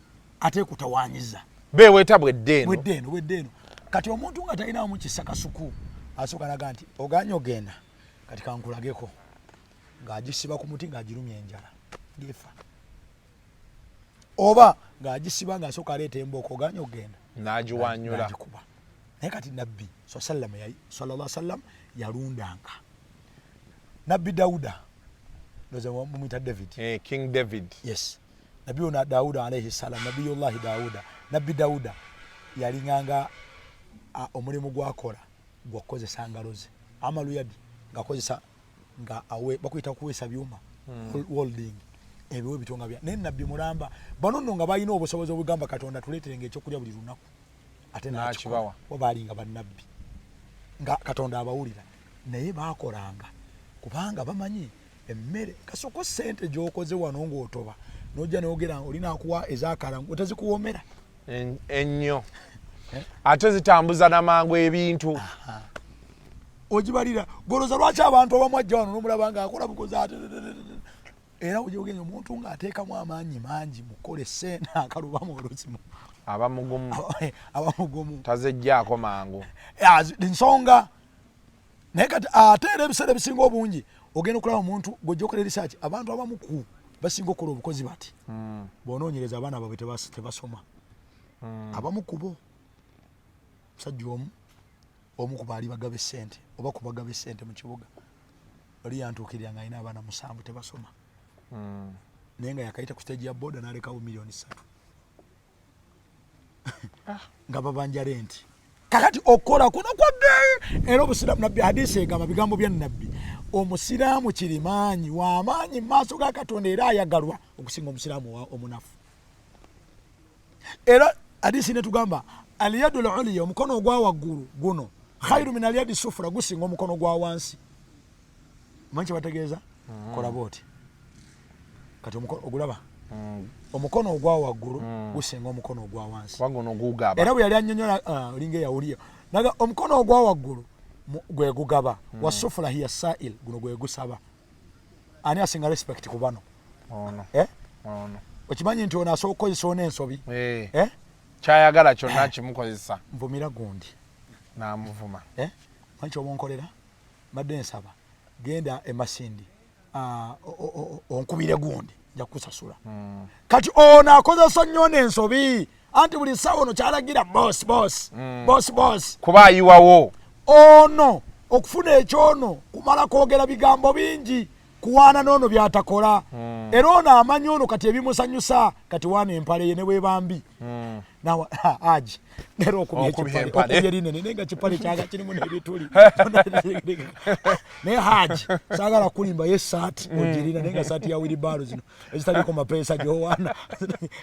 ate ekutawaanyiza beeweta bweddeeno kati omuntu nga talinawo mu kisa kasuku asooka naga nti oganye ogenda kati kankulageko ng'agisiba ku muti ng'agirumya enjala ngefa oba ng'agisiba ng'asooka aleeta embooko oganye ogenda n'agiwanyula naye kati nabbi sallallahu alaihi wasallam yalundanga nabbi Dawuda ndoza mumwita David King David yes nabbi ona Dawuda alaihi salam nabiyullahi Dawuda nabbi Dawuda yalinganga omulimu gwakola gwakozesa ngalo ze amaluyadi ngakozesa nga awe bakuyita kuweesa byuma holding ebiwe bitonga bya naye nabbi mulamba bano nno nga balina obusobozi obugamba Katonda tuleeterenga ekyokulya buli lunaku ate nakibawa wabalinga bannabbi nga Katonda abawulira naye bakolanga kubanga bamanyi emmere kasoko sente gy'okoze wano ng'otoba n'ojja n'ogera olina akuwa ezakala otazikuwoomera ennyo ate zitambuza namangu ebintu ogibalira goloza lwaki abantu abamu ajja wano n'omulaba ng'akola bukozi ate era ogyogenda omuntu ng'ateekamu amaanyi mangi mukole sente akalubamu oluzimu abamugumu tazejjaako mangu ensonga naye kati ate era ebiseera ebisinga obungi ogenda okulaba omuntu gojja okola research abantu abamu ku basinga okukola obukozi bati bw'onoonyereza abaana baabwe tebasoma abamu kubo musajja omu ku baali bagaba essente oba ku bagaba essente mu kibuga oli yantuukirira nga alina abaana 7 tebasoma naye nga yakayita ku stage ya boda n'alekawo $3 million nga babanja renti kakati okola kuno kwadde era obusiraamu nabbi hadisi egamba bigambo bya nabbi omusiraamu kirimaanyi w'amaanyi mu maaso ga Katonda era ayagalwa okusinga omusiraamu omunafu era hadisi netugamba aliyadul uliya omukono ogwa waggulu guno khairu min aliyadi sufura gusinga omukono gwa wansi manyi kyebategeeza kola booti kati ogulaba omukono ogwa waggulu gusinga omukono ogwa wansi era bwe yali annyonnyola olinga eyawulira naga omukono ogwa waggulu gwe gugaba wasufura hiya sa'il guno gwe gusaba ani asinga respect ku bano okimanyi nti ono asooka okukozesa ono ensobi kyayagala kyonna kimukozesa nvumira gundi namuvuma manyi kyobonkolera mbadde nsaba genda emasindi onkubire gundi nja kusasula kati ono akozesa nnyo n'ensobi anti buli ssaawa ono kyalagira boss kuba ayiwawo ono okufuna ekyono kumala kwogera bigambo bingi kuwaana n'ono byatakola era ono amanyi ono kati ebimusanyusa kati waana empale ye ne bwebambi nawe aji nera okubye linene naye nga kipale kyaga kirimu n'ebituli naye haji saagala kulimba ye saati ogirina naye nga saati ya wilibaro zino ezitaliko mapeesa gyowaana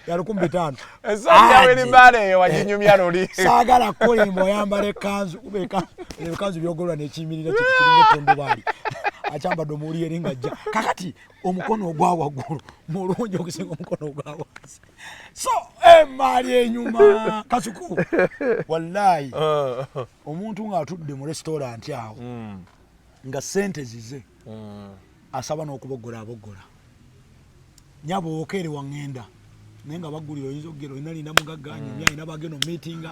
ya 15 esaati ya wilibaro eyo waginyumya luli saagala kulimba oyambala ekanzu ebikanzu byogolwa nekiyimirira kirimu ettondobaali akyambadde omuwuli eringa ajja kakati omukono ogwa waggulu mulungi okusinga omukono ogwa wansi so emaali enyuma kasuku wallahi omuntu ng'atudde mu restaurant awo nga sente zize asaba n'okuboggola aboggola nyabo okere wangenda naye nga baggulira oyinza okugera olina lina mugagga anyumya alina bagenda omumiitinga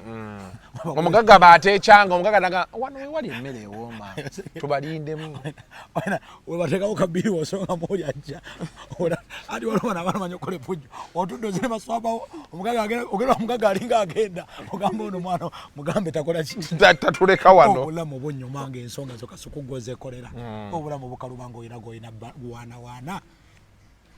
omugagga baateekyanga omugagga naga wano wewali emmere ewooma tubalindemu webateekawo kabbiri wosonga mooli ajja ati waliwo bana abamanyi okukola epujjo otudde ozire maswabawo ogenda omugagga alinga agenda ogamba ono mwana mugambe takola tatuleka wano obulamu obunnyumanga ensonga zo kasukugozekolera obulamu bukalubanga olina goyina waana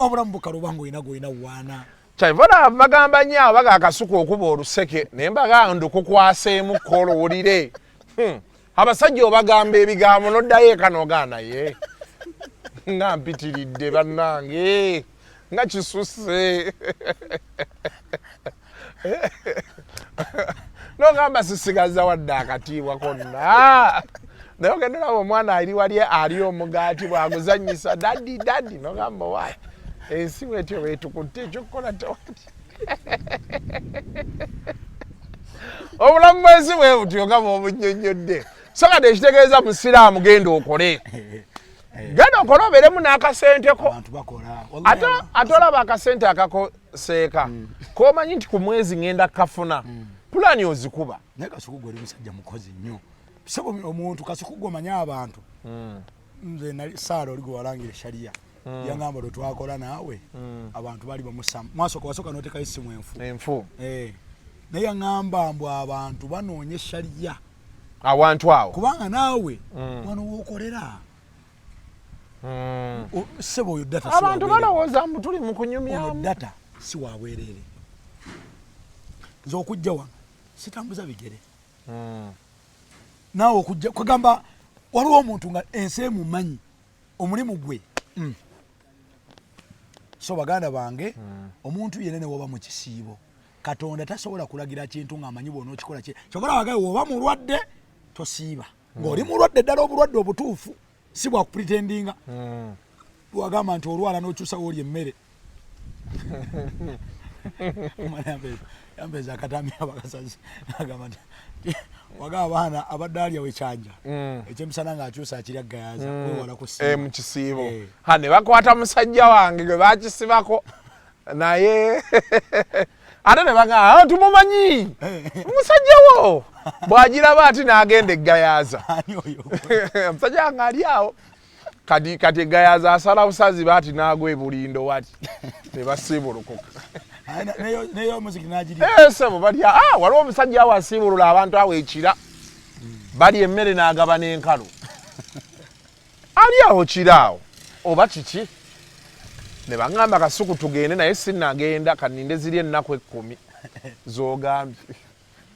obulamu bukalubanga olina goyina waana kyayivona bagamba nnyo abaga akasuku okuba oluseke naye mbaga ndukukwaseemu kolowulire abasajja obagamba ebigambo noddayo eka nogaana ye nga mpitiridde bannange nga kisuse nogamba sisigaza wadde akatiibwa konna naye ogenderawo omwana ali wali ali omugaati bwaguzanyisa daddi nogamba wayi ensi wetyo wetukutte ekyokukola tewati obulamu bwensi bwe butyo nga bwobunnyonnyodde so kati ekitegeeza musiraamu genda okole obeeremu n'akasenteko ate olaba akasente akakoseeka komanyi nti ku mwezi ngenda kafuna pulani ozikuba naye kasuku gwe oli musajja mukozi nnyo sebo omuntu kasuku gwe omanyi abantu nze saala oli gwe walangira shariya yangamba lwe twakola naawe abantu bali bamusama mwasooka wasooka n'oteekayo essimu enfu naye yaŋŋamba mbu abantu banoonya eshaliya awantu awo kubanga naawe wano wookolera ssebo oyo data abantu balowooza mbu tuli mu kunyumyamu data si wabwereere nze okujja wano sitambuza bigere naawe okujja kwegamba waliwo omuntu nga ensi emumanyi omulimu gwe so baganda bange omuntu yenene woba mu kisiibo Katonda tasobola kulagira kintu ng'amanyi bw'ona okikola kye kyobola wagaye woba mulwadde tosiiba ng'oli mulwadde ddala obulwadde obutuufu si bwa kupretendinga bwagamba nti olwala n'okyusa wooli emmere yambeeza akatambi abakasazi agamba nti waga abaana abadde alya wekyanja ekyemisana ng'akyusa akirya gayaza wewala kusiiba mu kisiibo ne bakwata musajja wange gwe bakisibako naye ate ne bagamba tumumanyi omusajja wo bw'agiraba ati n'agenda eggayaza omusajja wange ali awo kati eggayaza asala busazi baati n'agwa ebulindo wati ne basiibulukuka naye omuziki n'agirya sebo balya waliwo omusajja awo asiibulula abantu awo ekira balya emmere n'agaba n'enkalu ali awo kiraawo oba kiki ne baŋŋamba kasuku tugende naye sinnagenda kaninde ziri ennaku 10 z'ogambye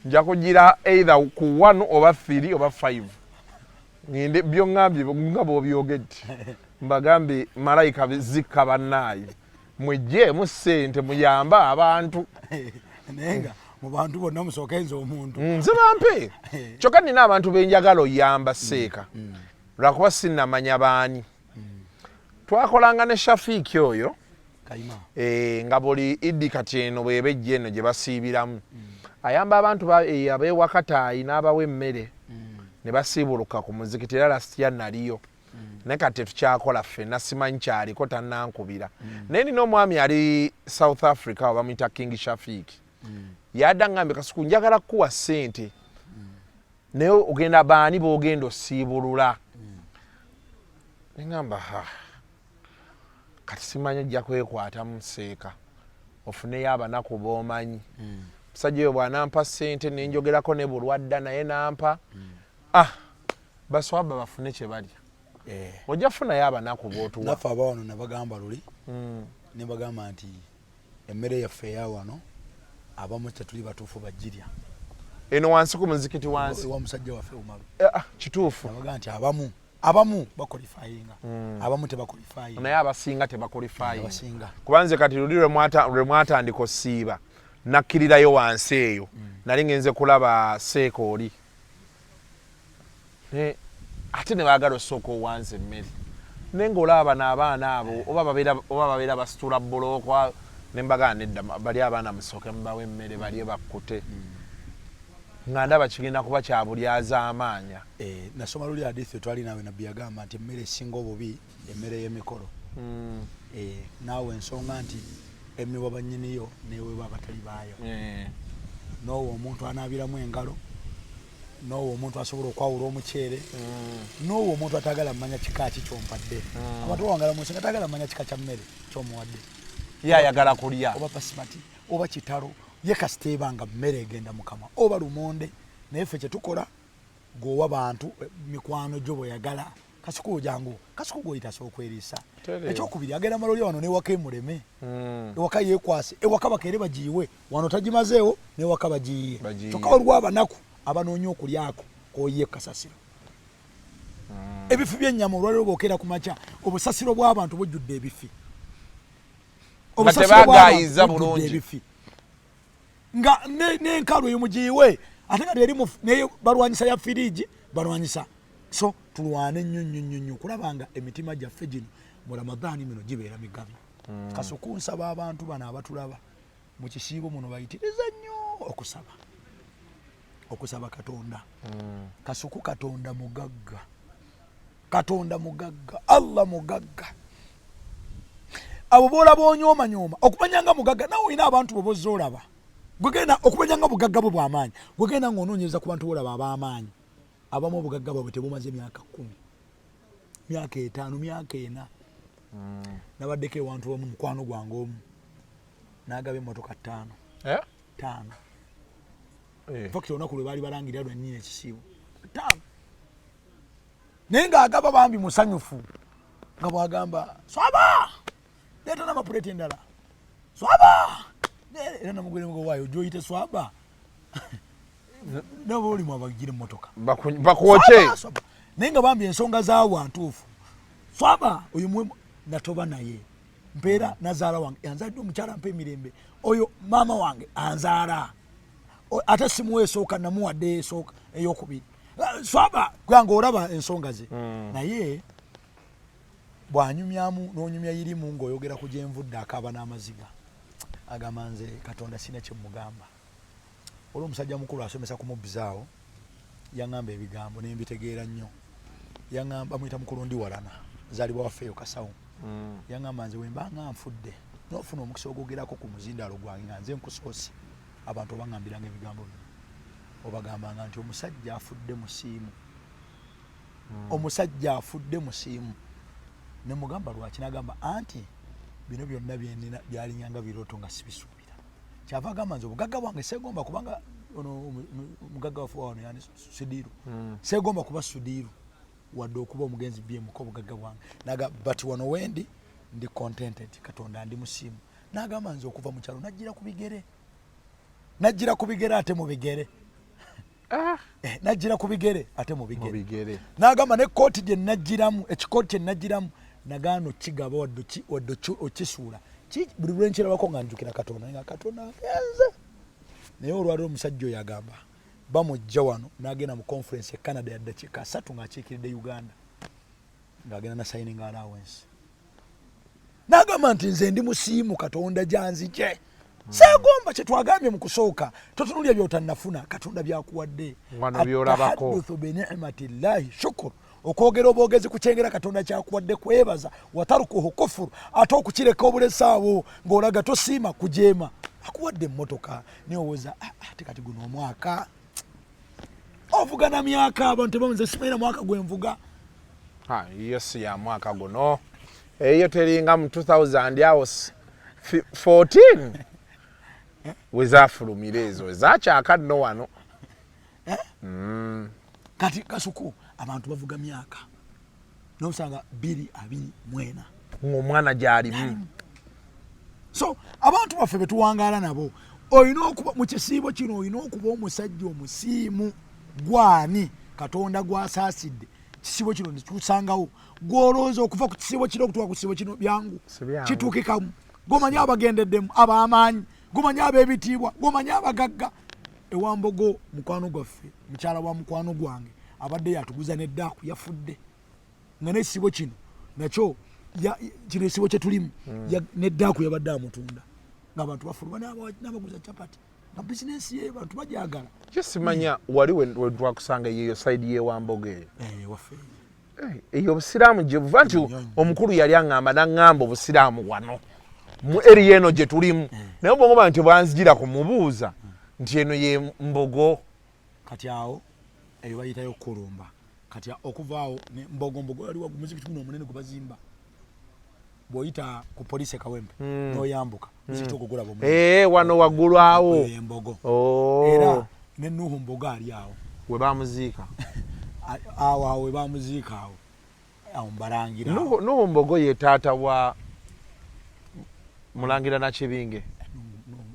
nja kugira either ku 1 oba 3 oba 5 ngende byo ngambye nga bw'obyogedde mbagambe malayika zikka bannaye mwejje mu ssente muyamba abantu nenga mu bantu bonna musookenza omuntu nze bampe kyokka nina abantu benjagala oyamba seeka lwakuba sinnamanya baani twakolanga ne Shafiiki oyo nga buli Idi kati eno bwebejja eno gye basiibiramu ayamba abantu ab'ewakataayi n'abawa emmere ne basiibuluka ku muzikiti era lasitya naliyo naye kati tetukyakola ffenna simanyi kyaliko tannankubira naye nina omwami ali South Africa oba muyita King Shafiiki yadda ngambye Kasuku njagala kukuwa ssente naye ogenda baani b'ogenda osiibulula neŋŋamba kati simanyi ojja kwekwata mu seeka ofuneyo abanaku b'omanyi musajja oyo bw'anampa ssente nenjogerako ne bulwadda naye nampa baswaba bafune kye balya ojja funayo abanaku b'otuwa naffe abawano ne bagamba luli ne bagamba nti emmere yaffe eya wano abamu tetuli batuufu bajirya eno wansi ku muzikiti wansi wa musajja waffe Umaru kituufu bagamba nti abamu bakolifayinga abamu tebakolifayinga naye abasinga tebakolifayinga kubanze kati luli lwe mwatandika osiiba nakkirirayo wansi eyo nali ngenze kulaba seeka oli ate ne baagala osooka owanze emmere naye ng'olaba n'abaana abo oba babeera basitula bbulokwa ne mbagala nedda bali abaana musooke mubawe emmere balye bakkute nga ndaba kigenda kuba kya bulyaza amaanya nasoma luli hadithi twali nawe nabbi yagamba nti emmere esinga obubi emmere y'emikolo naawe ensonga nti emmibwa bannyiniyo neweebwa abatali baayo noowa omuntu anaabiramu engalo noowa omuntu asobola okwawula omuceere noowa omuntu atagala mmanya kika ki kyompadde abantu bawangala munsi nga tagala mmanya kika kya mmere kyomuwadde ye ayagala kulya oba basimati oba kitalo ye kasiteeba nga mmere egenda mukama oba lumonde naye ffe kyetukola gwowa bantu mikwano gyo bweyagala Kasuku jangu Kasuku goyitaso okweriisa ekyokubiri agenda maloli wano newaka emuleme ewaka yekwase ewaka bakere bagiwe wano tagimazeewo newaka bagiye kyokka waliwo abanaku abanoonya okulyako koye kasasiro ebifi by'ennyama olwaliro bwokera ku makya obusasiro bw'abantu bujjudde ebifi tebagayiza bulungi nga n'enkalu eyo mugiyiwe ate nga eri naye balwanyisa ya firiji balwanyisa so tulwane nnyo kulabanga emitima gyaffe gino mu Ramadhaani mino gibeera migabi Kasuku nsaba abantu bano abatulaba mu kisiibo muno bayitiriza nnyo okusaba Katonda Kasuku Katonda mugagga Allah mugagga abo bola bonyooma okumanyanga mugagga nawe olina abantu bobozza olaba gwegenda okumanyanga bugagga bwe bw'amaanyi gwegenda ng'onoonyereza ku bantu bolaba ab'amaanyi abamu obugagga bwabwe tebumaze myaka 10 myaka 5 myaka 4 nabaddeko ewantu wamu mukwano gwange omu n'agaba emmotoka 5 fakiti olunaku lwe baali balangirira lwennyini ekisiibo 5 naye ng'agaba bambi musanyufu nga bw'agamba swaba leeta n'amapuleti endala swaba era namugweremugo waayo gyoyite swaba nabo oli mwabagire emmotoka bakwoke naye nga bambi ensonga zaawo ntuufu swaba oyo mwemu natoba naye mpeera nazaala wange yanzadde omukyala mpa emirembe oyo maama wange anzaala ate simuwa esooka namuwadde esooka eyokubiri swaba kwange olaba ensonga ze naye bw'anyumyamu n'onyumya irimu ng'oyogera ku gyenvudde akaaba n'amaziga agamba nze Katonda sina kyemugamba olwo omusajja mukulu asomesa ku mubbizaawo yaŋŋamba ebigambo ne mbitegeera nnyo yaŋŋamba muyita mukulundi walana zaalibwa waffeeyo Kasawo yaŋŋamba nze wembanga nfudde n'ofuna omukisa ogwogerako ku muzindaalo gwange nga nze nkusoose abantu obaŋŋambiranga ebigambo bino obagambanga nti omusajja afudde musiimu ne mugamba lwaki nagamba anti bino byonna byenina byalinyanga birooto nga sibisuubira kyava agamba nze obugagga bwange seegomba kubanga ono mugagga waffe wano yani Sudiiru seegomba kuba Sudiiru wadde okuba omugenzi byemuko obugagga bwange naga but wano wendi ndi contented Katonda ndi musiimu nagamba nze okuva mu kyalo najjira ku bigere ate mu bigere najjira ku bigere ate mu bigere n'agamba ne kooti gye najjiramu ekikooti kye najjiramu nagaano kigaba wadde okisuula buli lwenkirabako nga njukira Katonda nga Katonda agenze naye olwaliro omusajja oyo agamba bamujja wano n'agenda mu conference e Canada ya ddakiika 3 ng'akiikiridde Uganda ng'agenda na signing allowance n'agamba nti nze ndi musiimu Katonda gyanzije segomba kye twagambye mu kusooka totunulya by'otannafuna Katonda byakuwadde at-tahaddathu bi ni'matillahi shukr okwogera obwogezi ku kyengera Katonda kyakuwadde kwebaza watarukuhu kufuru ate okukireka obulesaawo ng'olaga tosiima kujeema akuwadde emmotoka niowooza ate kati guno omwaka ovuga na myaka abantu tebamuze simaina mwaka gwenvuga iyo si ya mwaka guno eyo teringa mu 2000 awo 14 wezafulumira ezo ezakyaka nno wano kati kasuku abantu bavuga myaka n'osanga 224 ng'omwana gy'alimu so abantu baffe betuwangaala nabo olina okuba mu kisiibo kino olina okuba omusajja omusiimu gwani Katonda gwasaasidde kisiibo kino nekikusangawo gwolowooza okuva ku kisiibo kino okutuuka ku kisiibo kino byangu kituukikamu gomanyi abagendeddemu ab'amaanyi gomanyi ab'ebitiibwa gomanyi abagagga ewambogo mukwano gwaffe mukyala wa mukwano gwange abadde yatuguza neddaaku yafudde nga n'ekisiibo kino nakyo kino ekisiibo kye tulimu neddaaku yabadde amutunda ng'abantu bafuluma n'abaguza capati nga bizinensi ye bantu bajagala simanya wali we twakusanga yeyo saidi y'ewambogo eyo waffe eyo obusiraamu gye buva nti omukulu yali aŋŋamba n'aŋŋamba obusiraamu wano mu eri eno gye tulimu naye obwongoba nti bwanzijira kumubuuza nti eno ye mbogo kati awo eyo bayitayo kulumba kati okuvaawo mbogo wali wagu muzikiti guno omunene gwe bazimba bw'oyita ku poliisi Kawempe n'oyambuka muzikiti ogwo gulaba omunene wano waggulu awo mbogo era ne Nuhu Mbogo ali awo we bamuziika awo we bamuziika awo mbalangira Nuhu Mbogo ye taata wa Mulangira Nakibinge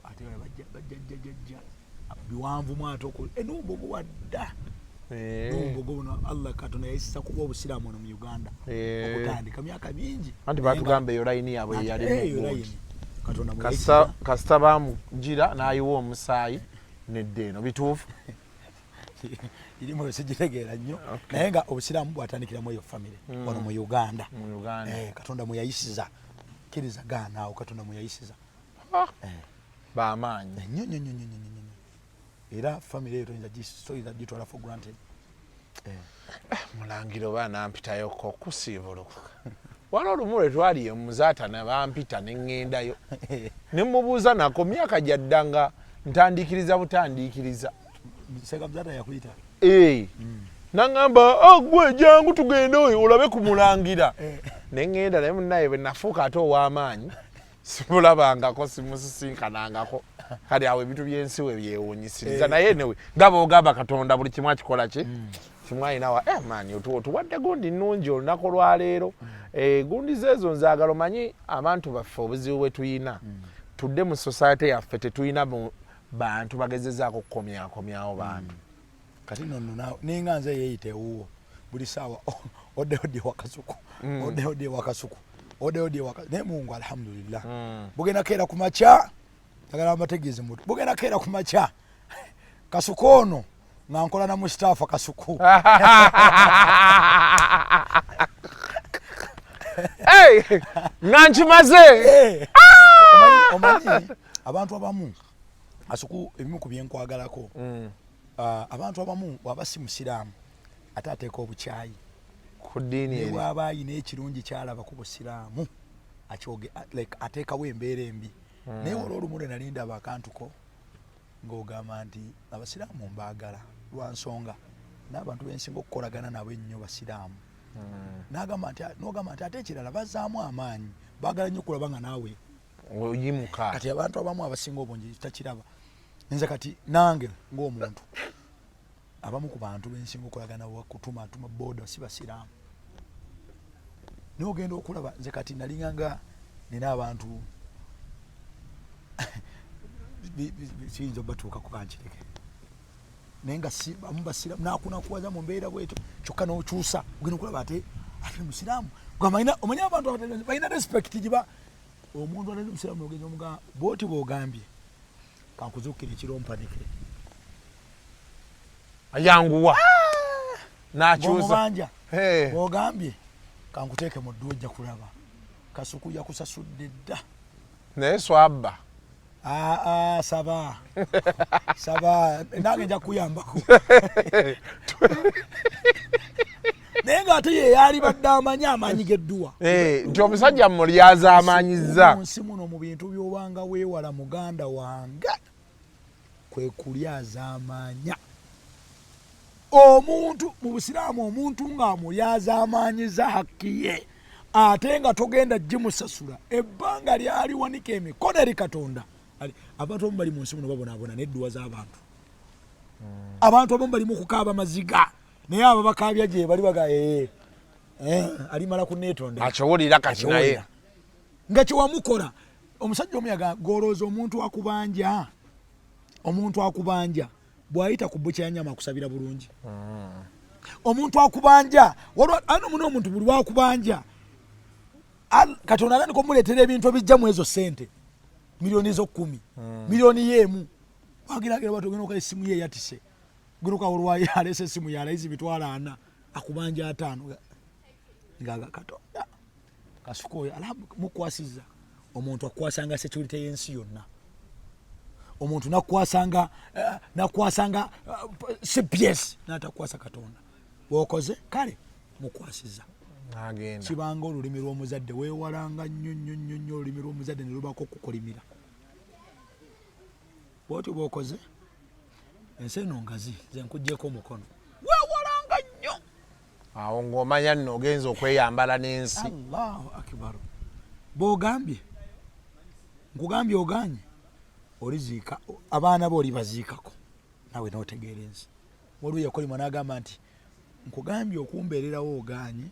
ate bajjajjajja biwanvu mwato ko Nuhu Mbogo wadda Nuhu Mbogo buno Allah Katonda yayisa kuba obusiraamu no mu Uganda okutandika myaka mingi anti batugamba eyo layini yaabwe yali Katonda mu kasita bamugira n'ayiwa omusaayi neddeeno bituufu irimu sijitegeera nnyo naye nga obusiraamu bwatandikiramu eyo famire wano mu Uganda Katonda muyayisiza kiriza gaana awo Katonda muyayisiza bamaanyi nnyo era famire eyo toyinza gitwala for granted Mulangiro baana mpitayoko kusiibuluka wano olumu lwe twali emuzaata ne bampita ne ŋŋendayo ne mubuuza nako myaka gyadda nga ntandikiriza butandiikiriza Sega Mzata yakuyita naŋŋamba gwe jangu tugende oyo olabe ku Mulangira ne ŋŋenda naye munnaye bwe nafuuka ate ow'amaanyi simulabangako simusisinkanangako kale awo ebintu by'ensi we byewuunyisiriza naye newe nga boogamba Katonda buli kimu akikola ki kimu ayinawa maani otuwadde gundi nnungi olunaku lwaleero gundi zeezo nzaagala omanyi abantu baffe obuzibu bwe tuyina tudde mu society yaffe tetuyina bantu bagezezaako kukomyakomyawo bantu kati nno ninga nze yeeyita ewuwo buli saawa oddeodde wakasuku oddeodde wakasuku oddeodde wakasuku naye Mungu alhamdulillah bugenda keera ku makya agala amategeeze mutu bugenda keera ku makya kasuku ono nga nkola na Mustafa kasuku nga nkimaze omanyi abantu abamu asuku ebimu ku byenkwagalako abantu abamu waba si musiraamu ate ateeka obukyayi ku ddiini eri bw'aba ayina ekirungi kyalaba ku busiraamu ateekawo embeera embi naye olw'olumu lwe nali ndaba akantuko ng'ogamba nti abasiraamu mbaagala lwa nsonga n'abantu bensinga okukolagana nabo ennyo basiraamu n'ogamba nti ate ekirala bazzaamu amaanyi baagala nnyo okulaba nga naawe oyimuka kati abantu abamu abasinga obungi takiraba nze kati nange ng'omuntu abamu ku bantu bensinga okulagana wakutumatuma boda si basiraamu naye ogenda okulaba nze kati nalinganga nina abantu siyinza obatuuka ku kankireke nenga simba mubasiramu nakuna kuwaza mu mbeera bweto kyokka n'okyusa ogenda okulaba ate musiraamu omanya abantu balina respect giba omuntu alali musiraamu n'ogenza omugamba bwoti bw'ogambye kankuzuukira ekirompanike ayanguwa n'akyusa bw'omubanja bw'ogambye kankuteeke mu ddu ojja kulaba kasuku yakusasudde dda naye swabba saba nange nja kuyambako naye ngaate ye yali badde amaanyi g'edduwa nti omusajja mulyaza amaanyiza munsi muno mu bintu by'obanga weewala muganda wange kwe kulyaza amaanya omuntu mu busiraamu omuntu ng'amulyaza amaanyiza hakki ye ate nga togenda gimusasula ebbanga lyaliwanika emikono eri Katonda. Abantu abamu bali mu nsi muno babonaabona n'edduwa z'abantu abantu abamu balimu okukaaba maziga naye abo bakaabya gye bali baga alimala kuneetonda akiwulira kati naye nga kyewamukola omusajja omuyaga golooza omuntu akubanja bw'ayita ku bukya nyama akusabira bulungi omuntu akubanja ano muno omuntu buli wakubanja Katonda alandika omuleetera ebintu ebijja mu ezo sente milioni zo 10 milioni yemu wagiragira watu geno kwa simu ye yatise guruka olwaye alese simu ya raizi bitwala 4 akubanja 5 ngaga Katonda kasuko alamu mukwasiza omuntu akwasanga security yensi yonna omuntu nakwasanga CPS natakwasa Katonda wokoze kale mukwasiza agenda kibanga olulimi lw'omuzadde weewalanga nnyo olulimi lw'omuzadde ne lubako okukolimira bwoti bwokoze ensi eno ngazi ze nkuggyeko omukono weewalanga nnyo awo ng'omanya nno ogenza okweyambala n'ensi Allahu akbar bw'ogambye nkugambye oganye oliziika abaana bo olibaziikako nawe n'otegeera ensi waliwo yakolima n'agamba nti nkugambye okumbeererawo oganye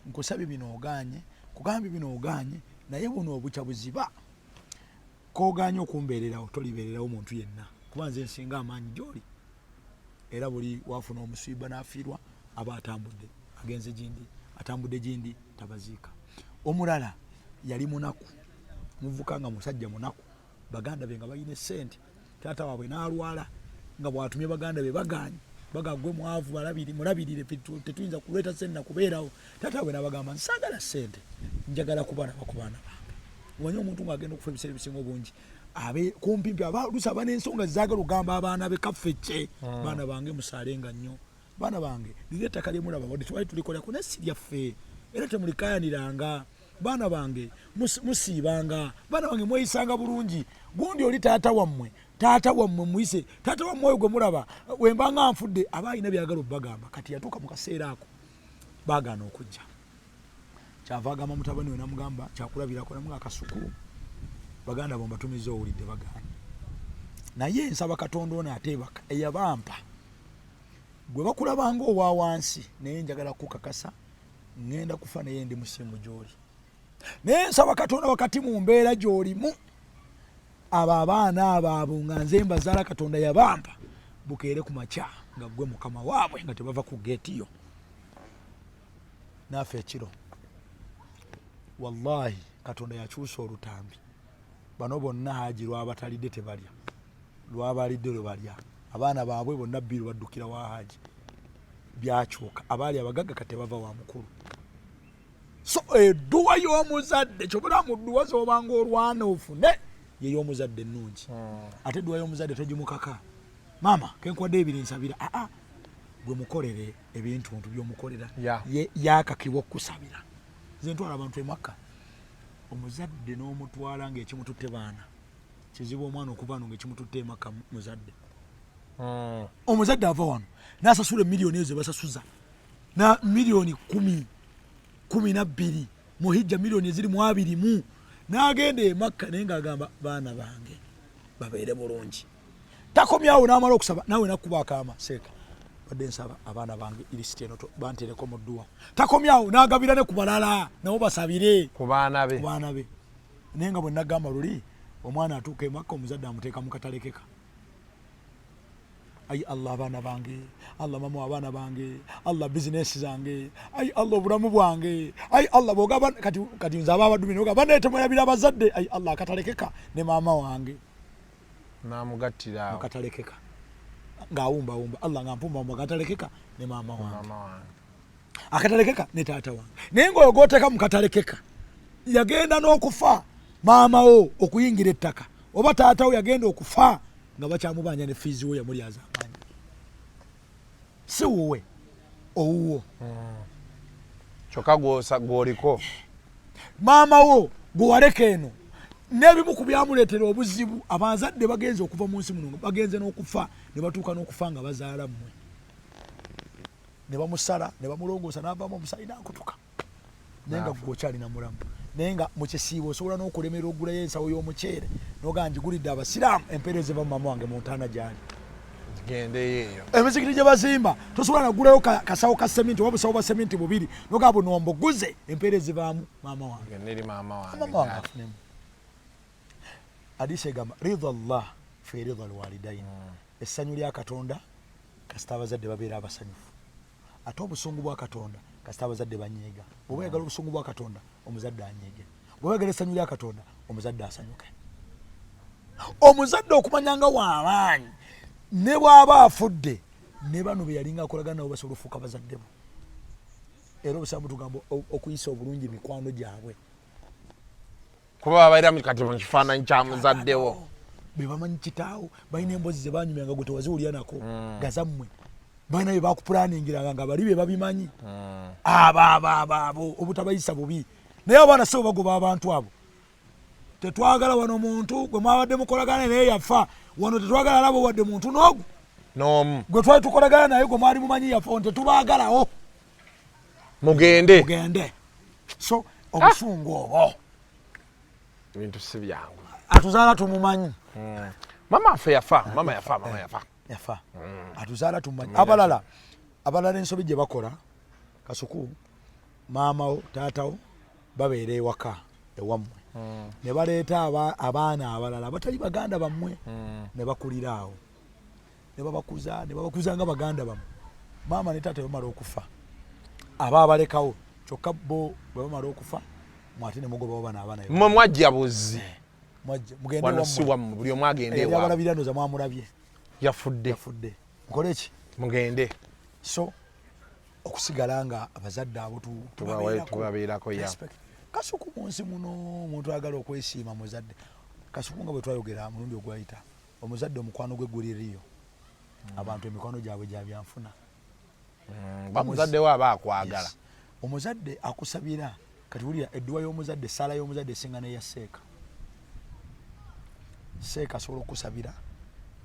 nkusabye bino oganye kugambye bino oganye naye buno obukya buziba koganye okumbeererawo tolibeererawo muntu yenna kuba nze nsinga amaanyi gy'oli era buli wafuna omusiiba n'afiirwa aba atambudde agenze gindi atambudde gindi tabaziika omulala yali munaku muvuka nga musajja munaku baganda be nga balina essente taata waabwe n'alwala nga bw'atumye baganda be baganye bagagwe mwavu mulabirire tetuyinza kuleta sente nakubeerawo taata we n'abagamba nsagala sente njagala kubaana bange omanye omuntu ng'agenda okufa ebiseera ebisinga obungi kumpimpi abaluusi aba n'ensonga zaagala okugamba abaana be kaffecce baana bange musaalenga nnyo baana bange liri ettaka lyemulaba wadde twali tulikolako naye si lyaffe era temulikayaniranga baana bange musiibanga baana bange mweyisanga bulungi gundi oli taata wammwe muyise taata wammwe oyo gwe mulaba wembanga nfudde aba alina byagala obbagamba kati yatuuka mu kaseera ako baagaana okujja kyava agamba mutabani we namugamba kyakulabirako namuga akasuku baganda bo mbatumiza owulidde bagaanye naye nsaba Katonda ono ateebaka eyabampa gwe bakulabanga owa wansi naye njagala kukakasa ngenda kufa naye ndi musimu gy'oli naye nsaba Katonda wakati mu mbeera gy'olimu abo abaana abo nga nze mbazaala Katonda yabampa bukeere ku makya nga gwe mukama waabwe nga tebava ku geetiyo naafe ekiro wallahi Katonda yakyusa olutambi bano bonna haji lwabatalidde tebalya lwabalidde lwe balya abaana baabwe bonna bbiri baddukira wa haji byakyuka abaali abagagga kati bava wa mukulu so edduwa y'omuzadde kyobula mu dduwa z'obanga olwana ofune yey'omuzadde ennungi ate edduwa y'omuzadde tegimukaka maama kenkwadde ebiri nsabira gwe mukolere ebintu by'omukolera yakakibwa okusabira nze ntwala abantu emakka omuzadde n'omutwala ng'ekimututte baana kizibu omwana okuva no ng'ekimututte emakka muzadde omuzadde ava wano n'asasula emiliyoni ezo basasuza na miliyoni 12 muhijja miliyoni eziri mu 2 n'agenda emakka naye ng'agamba baana bange babeere bulungi takomyawo n'amala okusaba nawe nakkuba akaama seeka badde nsaba abaana bange irisiti eno bantereko mu dduwa takomyawo n'agabira ne ku balala nabo basabire ku baana be naye nga bwe nagamba luli omwana atuuka emakka omuzadde amuteeka mu katalekeka ayi Allah abaana bange, Allah mama abaana bange, Allah business zange, ayi Allah obulamu bwange, ayi Allah bogaba kati nze abadumi nogaba nete mwabira abazadde, ayi Allah akatalekeka ne mama wange namugattira akatalekeka ngawumba Allah ngampumba akatalekeka ne mama wange akatalekeka ne taata wange naye ng'oyogooteka mukatalekeka yagenda n'okufa maama wo okuyingira ettaka oba taata wo yagenda okufa nga bakyamubanja ne fiizi we yamuli azamaanyi si wuwe owuwo kyokka gw'oliko maama wo gwewaleka eno n'ebimu ku byamuleetera obuzibu abazadde bagenze okuva mu nsi muno bagenze n'okufa ne batuuka n'okufa nga bazaala mmwe ne bamusala ne bamulongoosa n'avaamu omusaayi n'akutuka naye nga gwokyalina mulamu naye nga mu kisiibo osobola n'okulemerera ogulayo ensawo y'omuceere n'ogaa ngigulidde abasiraamu empeereza eva mu mama wange mu ntaana gyali gendeyo emizikiti gye bazimba tosobola nagulayo kasawo ka seminti oba busawo bwa seminti bubiri nogaa bunombo guze empeereza evaamu mama wange neri mama wange afunemu hadisi egamba ridha llah fi ridha alwalidaini essanyu lya katonda kasita abazadde babeera abasanyufu ate obusungu bwa katonda kasita abazadde banyiiga bw'oba oyagala obusungu bwa katonda omuzadde anyiige bw'oba oyagala essanyu lya katonda omuzadde asanyuke omuzadde okumanyanga w'amaanyi ne bw'aba afudde ne bano be yalinga akolagana nabo basobola ofuuka bazadde bo era obusambu tugamba okuyisa obulungi mikwano gyabwe kuba babaira kati mu kifaananyi kya muzaddewo be bamanyi kitaawo balina emboozi ze banyumyanga gwe tewaziwulira nako gazammwe balina bye bakupulanningiranga nga bali be babimanyi abo obutabayisa bubi naye abaana si bagoba abantu abo tetwagala wano muntu gwe mwabadde mukolagana naye yafa wano tetwagala labo wadde muntu n'ogu n'omu gwe twali tukolagana naye gwe mwali mumanyi yafa wano tetubaagalawo mugende so obusungu obwo ebintu si byangu atuzaala tumumanyi mama affe yafa atuzaala tumumanyi abalala ensobi gye bakola kasuku maamawo taatawo babeera ewaka ewammwe ne baleeta abaana abalala abatali baganda bammwe ne bakulira awo ne babakuza nga baganda bammwe maama ne taata bamala okufa aba abalekawo kyokka bo bwe bamala okufa mwate ne mugobawo bano abaana mmwe mwajja buzi wano si wammwe buli omu agende ewaabwe abalabira ndoza mwamulabye yafudde mukole ki mugende so okusigala nga abazadde abo tubabeerako ya kasuku mu nsi muno omuntu ayagala okwesiima muzadde kasuku nga bwe twayogera mulundi ogwayita omuzadde omukwano gwe guliriyo abantu emikwano gyabwe gya byanfuna bamuzadde we aba akwagala omuzadde akusabira kati wulira edduwa y'omuzadde essaala y'omuzadde esinga neya seeka asobola okusabira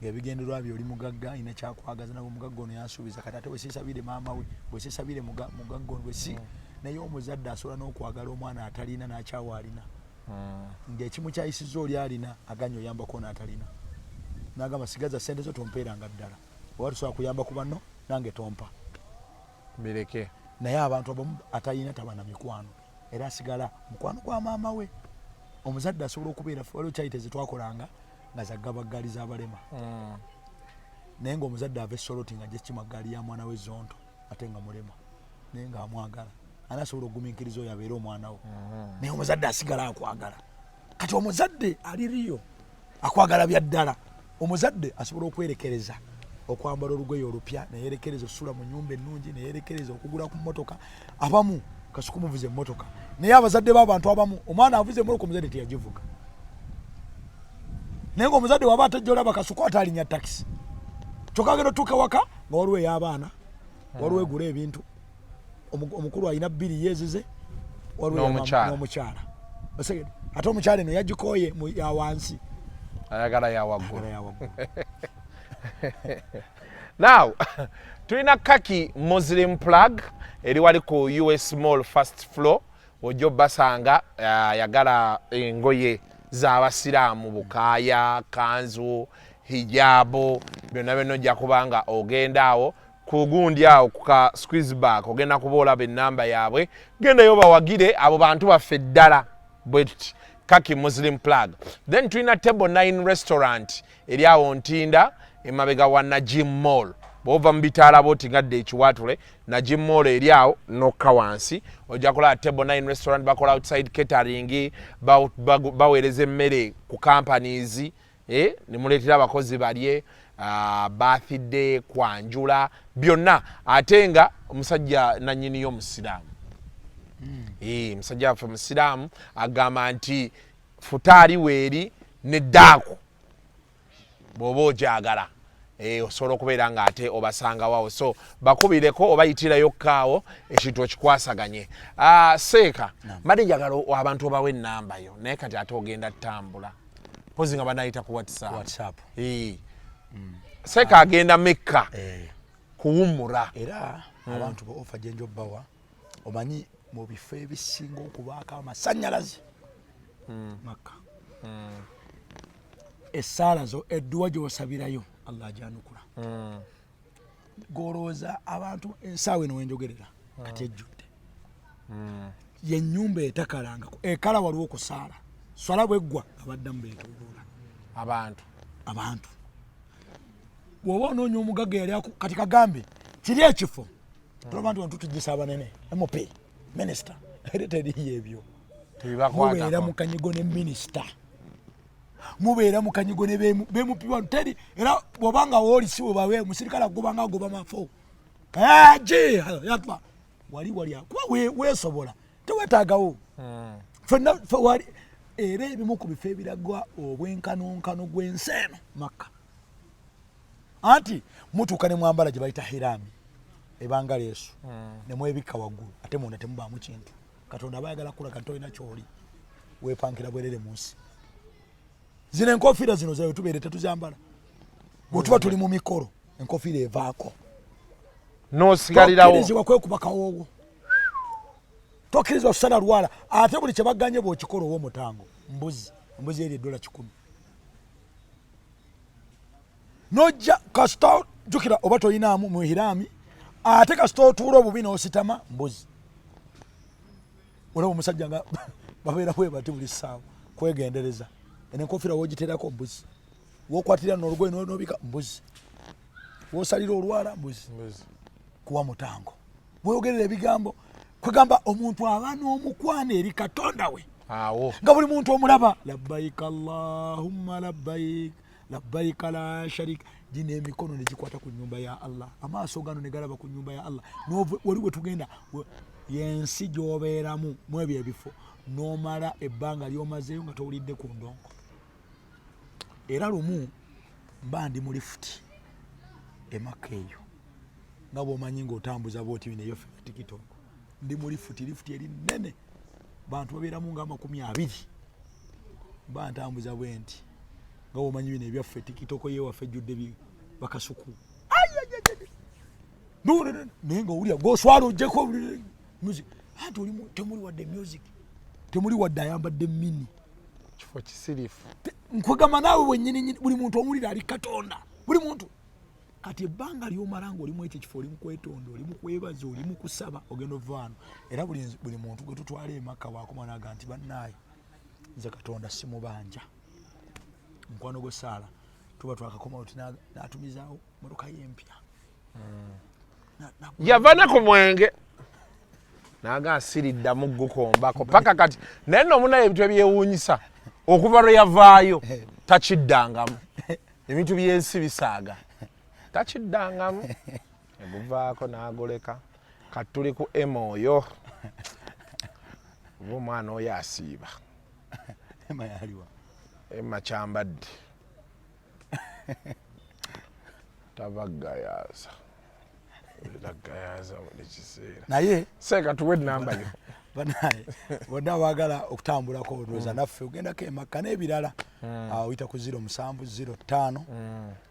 ng'ebigendererwa bye oli mugagga ina kyakwagaza nabo omugagga ono yansuubiza kati ate bwesisabire maama we bwesisabire mugagga ono bwesi naye omuzadde asobola n'okwagala omwana atalina n'akyawa alina ng'ekimu kyayisiza oli alina aganya oyambako n'atalina n'agamba sigaza ssente zo tompeeranga ddala oba tusobola kuyamba ku banno nange tompa bireke naye abantu abamu atalina taba na mikwano era asigala mukwano gwa maama we omuzadde asobola okubeera waliwo kyayite ze twakolanga nga zaggabaggaaliza abalema naye ng'omuzadde ava esoloti nga gyekimaggaali ya mwana we zonto ate nga mulema naye ng'amwagala ani asobola okugumiikiriza oyo abeere omwana we naye omuzadde asigala akwagala kati omuzadde aliriyo akwagala bya ddala omuzadde asobola okwerekereza okwambala olugoye olupya neyerekereza okusula mu nnyumba ennungi neyerekereza okugula ku mmotoka abamu kasuku muvuze emmotoka naye abazadde b'abantu abamu omwana avuze emmotoka omuzadde teyagivuga naye ng'omuzadde waba atajja olaba kasuku ate alinya takisi kyokka agenda otuuka waka nga waliwo ey'abaana waliwo egula ebintu omukulu alina bbiri yeezize waliwo n'omukyala ate omukyala eno yagikooye ya wansi ayagala yawaggulu now tulina kaki muslim plug eri wali ku US mall first floor ojja basanga yagala engoye z'abasiraamu bukaaya kanzu hijabu byonna byonna ojja kubanga ogenda awo ku gundi awo kuka squeeze back ogenda kuba olaba ennamba yaabwe gendayo bawagire abo bantu baffe ddala bwet kaki muslim plug then tulina table 9 restaurant eri awo ntinda emabega wa Najim Mall bova mbitala boti ngadde ekiwatule Najim Mall eri awo nokka wansi ojja kulaba Table 9 restaurant bakola outside catering baweereza emmere ku companies nimuleetera abakozi balye birthday kwanjula byonna ate nga omusajja nanyini y'omusiraamu musajja waffe musiraamu agamba nti futaali weeri neddaaku bw'oba ogyagala osobola okubeera nga ate obasangawawo so bakubireko obayitirayo kaawo ekintu okikwasaganye seeka mbadde njagala abantu obawa ennamba yo naye kati ate ogenda ttambula pozi nga banayita ku whatsapp seeka agenda mekka kuwummula era abantu ba ofa gyenjo bawa omanyi mu bifo ebisinga okubaako amasanyalaze makka essaala zo edduwa gy'osabirayo Allah ajanukula golooza abantu ensaawe eno wenjogerera kati ejjudde yennyumba etakalangako ekala waliwo okusaala swala bweggwa abaddamu beetooloola abantu bw'oba onoonya omugagga yali kati kagambe kiri ekifo tulaba nti wantutugisa abanene MP minisita era teriyo ebyo mubeera mu kanyigo ne minisita mubeera mu kanyigo ne bemupiwa teri era bw'obanga woolisi webawe musirikale agobanga agoba mafo yatwa wali kuba weesobola teweetaagawo fenna wali era ebimu ku bifo ebiragwa obwenkanonkano gw'ensi eno makka anti mutuuka ne mwambala gye bayita hiraami ebanga leesu ne mwebikka waggulu ate munda temubaamu kintu katonda abayagala kulaga nti olina kyoli weepankira bwerere mu nsi zino enkofiira zino zawe tubeere tetuzambala bwe tuba tuli mu mikolo enkofiira evaako n'osigalirawo kwekuba kawoowo tokkirizibwa kusala lwala ate buli kye baganye bw'okikola ow'omutango mbuzi eri $100 nojja kasita jukira oba toyinaamu mu hiraami ate kasita otuula obubi n'ositama mbuzi olaba omusajja nga babeera bwebati buli ssaawa kwegendereza eno enkofiira woogiterako mbuzi wookwatira n'olugoye n'obika mbuzi woosalira olwala mbuzi kuwa mutango bweyogerera ebigambo kwegamba omuntu aba n'omukwana eri katonda we nga buli muntu omulaba labbaika allahumma labbaika la sharika gino emikono negikwata ku nnyumba ya Allah amaaso gano negalaba ku nnyumba ya Allah wali we tugenda yensi gy'obeeramu mu ebyo ebifo n'omala ebbanga ly'omazeeyo nga towulidde ku ndongo era lumu mba ndi mu lifuti emakka eyo nga bw'omanyi ng'otambuza booti bineyo ffe tiktok ndi mu lifuti eri nnene bantu babeeramu nga 20 mba ntambuza bwe nti nga bw'omanyi bino ebyaffe tiktok yewaffe ejjudde bakasuku naye nga owulira goswala ojjeko music anti temuli wadde music temuli wadde ayambadde mini kifo kisirifu nkwegamba naawe wennyini buli muntu omulira ali katonda buli muntu kati ebbanga ly'omala nga olimu ekyo ekifo oli mu kwetonda oli mu kwebaza oli mu kusaba ogenda ovaano era buli muntu gwe tutwala emakka waakomanaga nti bannaayo nze katonda simubanja mukwano gw'essaala tuba twakakoma oti n'atumizaawo motoka y'empya yavana ku mwenge naga asiriddamu gukombako paka kati naye nno munayo ebintu ebyewuunyisa okuva lwe yavaayo takiddangamu ebintu by'ensi bisaaga takiddangamu eguvaako n'agoleka kati tuli ku oyo oba omwana oyo asiiba Emma kyambadde tabagayaza buli kiseera naye seeka tuwe ennamba yo banaye bonna baagala okutambulako ndowooza naffe ogendako emakka n'ebirala oyita ku 0705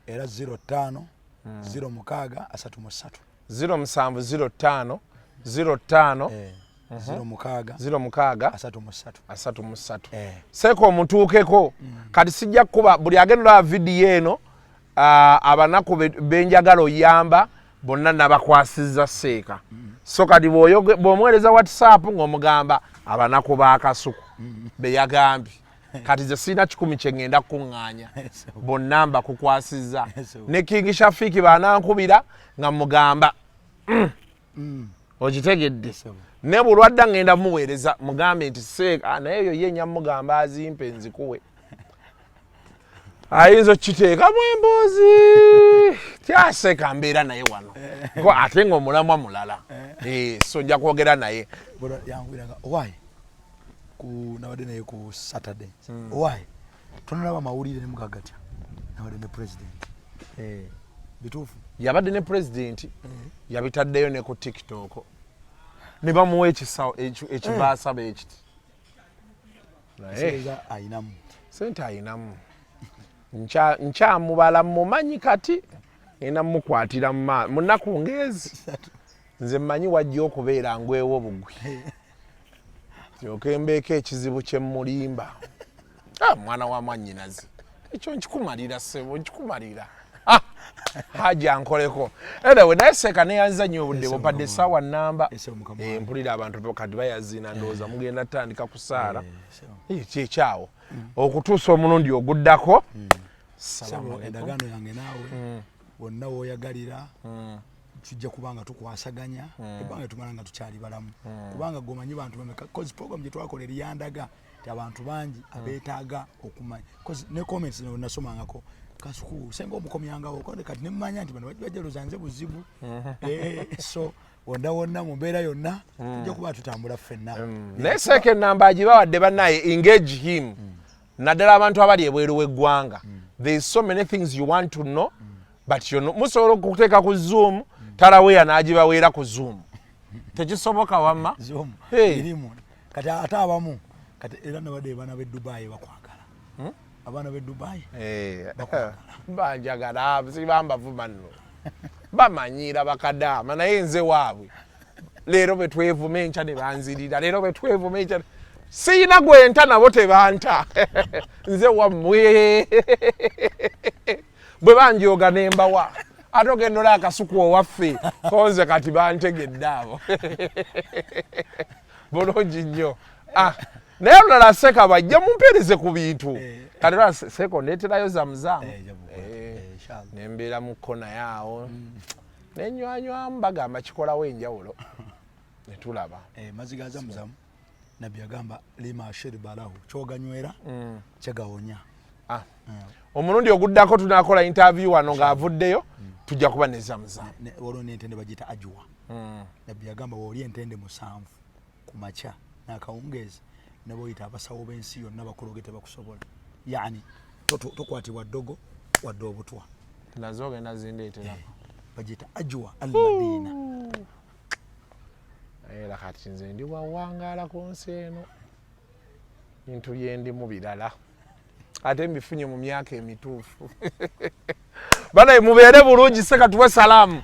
era 05 06 33 0705 05 06 33 seeka omutuukeko kati sijja kuba buli agenda olaba vidiyo eno abanaku benjagala oyamba bonna nabakwasizza seeka so kati bw'omuweereza whatsapp ng'omugamba abanaku bakasuku beyagambye kati ze sina 10 kye ngenda kuŋŋaanya bonna mbakukwasizza ne King Shafiki banankubira nga mugamba okitegedde ne bulwadda ngenda muweereza mugambe nti seeka naye yo ye nnyamugamba azimpe nzikuwe ayinza okiteekamu emboozi tyaseka mbeera naye wano ko ate ng'omulamwa mulala so nja kwogera naye yangwiraga owaayi nabadde naye ku Saturday owaayi tonalaba mawulire ne mugagatya nabadde ne president bituufu yabadde ne president yabitaddeyo ne ku TikTok ne bamuwa ekibaasaba ekiti naye ayinamu sente ayinamu nkyamubala mumanyi kati ngenda mukwatira mu nnaku ngezi nze mmanyi wajja okubeera ngwewo bugwi kyokembeeko ekizibu kye mulimba mwana wa mwannyinazi ekyo nkikumalira ssebo nkikumalira haja nkoleko erewe naye seeka neyanzanya obudde bupadde essaawa nnamba mpulira abantu kati bayazina ndowooza mugenda tandika kusaala kyekyawo okutuusa omulundi oguddako endagaano yange naawe wonna wooyagalira tujja kubanga tukwasaganya ebbanga tumala nga tukyali balamu kubanga gomanyi bantu bameka cause program gye twakola eriyandaga ti abantu bangi abeetaaga okumanya cause ne comments nasomangako kasuku senga omukomyangawo konde kati nemumanya nti bano bajja lozanze buzibu so wonna mu mbeera yonna tujja kuba tutambula ffenna naye seeka ennamba agibawadde bannaye engage him naddala abantu abali ebweru w'eggwanga there is so many things you want to know but musobola okuteeka ku Zoom talaweya n'agibaweera ku Zoom tekisoboka wamma Zoom irimu kati ate abamu kati era nabadde baana b'e Dubai bakwagala abaana b'e Dubai banjagala sibambavuma nno bamanyira bakadaama naye nze waabwe leero betwevuma enkya ne banzirira leero betwevuma enkya siyina gwenta nabo tebanta nze wammwe bwe banjoga nembawa ate ogenda olaba akasuku owaffe konze kati bantegedde abo bulungi nnyo naye olulala seeka bajja mumpeereze ku bintu kati olala seeka ondeeterayo zamuzaamu nembeera mu kkona yaawo nenywanywamu bagamba kikolawo enjawulo netulaba mazzi ga zamuzamu nabbi agamba lima shiribalahu kyoganywera kyagawonya omulundi oguddako tunakola interview wano ng'avuddeyo tujja kuba ne zamuzamu olwo n'entende bagiyita ajuwa nabbi agamba woolya entende 7 ku makya n'akawungeezi ne bw'oyita abasawo b'ensi yonna bakologe tebakusobola yani tokwatibwa ddogo wadde obutwa nazo ogenda zindeeterako bagiyita ajuwa al-Madina era kati nze ndi wawangaala ku nsi eno bintu byendimu birala ate mbifunye mu myaka emituufu banaye mubeere bulungi seka tuwe salaamu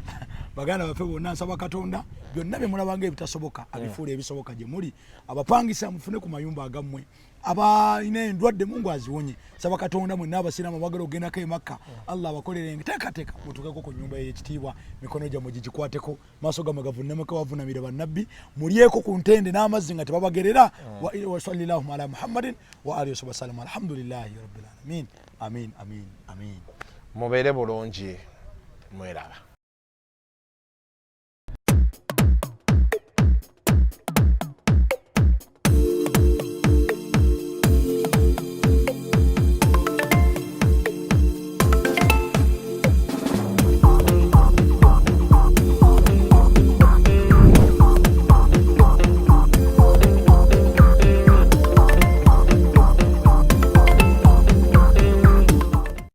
baganda baffe bonna nsaba Katonda byonna bye mulabanga ebitasoboka abifuula ebisoboka gye muli abapangisa mufune ku mayumba agammwe abalina endwadde Mungu aziwonye saba Katonda mwenna abasiraamu abagala ogendako e Makka Allah abakolerenge teekateeka mutuukeko ku nnyumba y'ekitiibwa mikono gyammwe gigikwateko maaso gammwe gavunnameko wavunamire bannabbi mulyeko ku ntende n'amazzi nga tebabagerera wa sallallahu ala Muhammadin wa alihi wa sallam alhamdulillahi rabbil alamin amin amin amin mubeere bulungi mweraba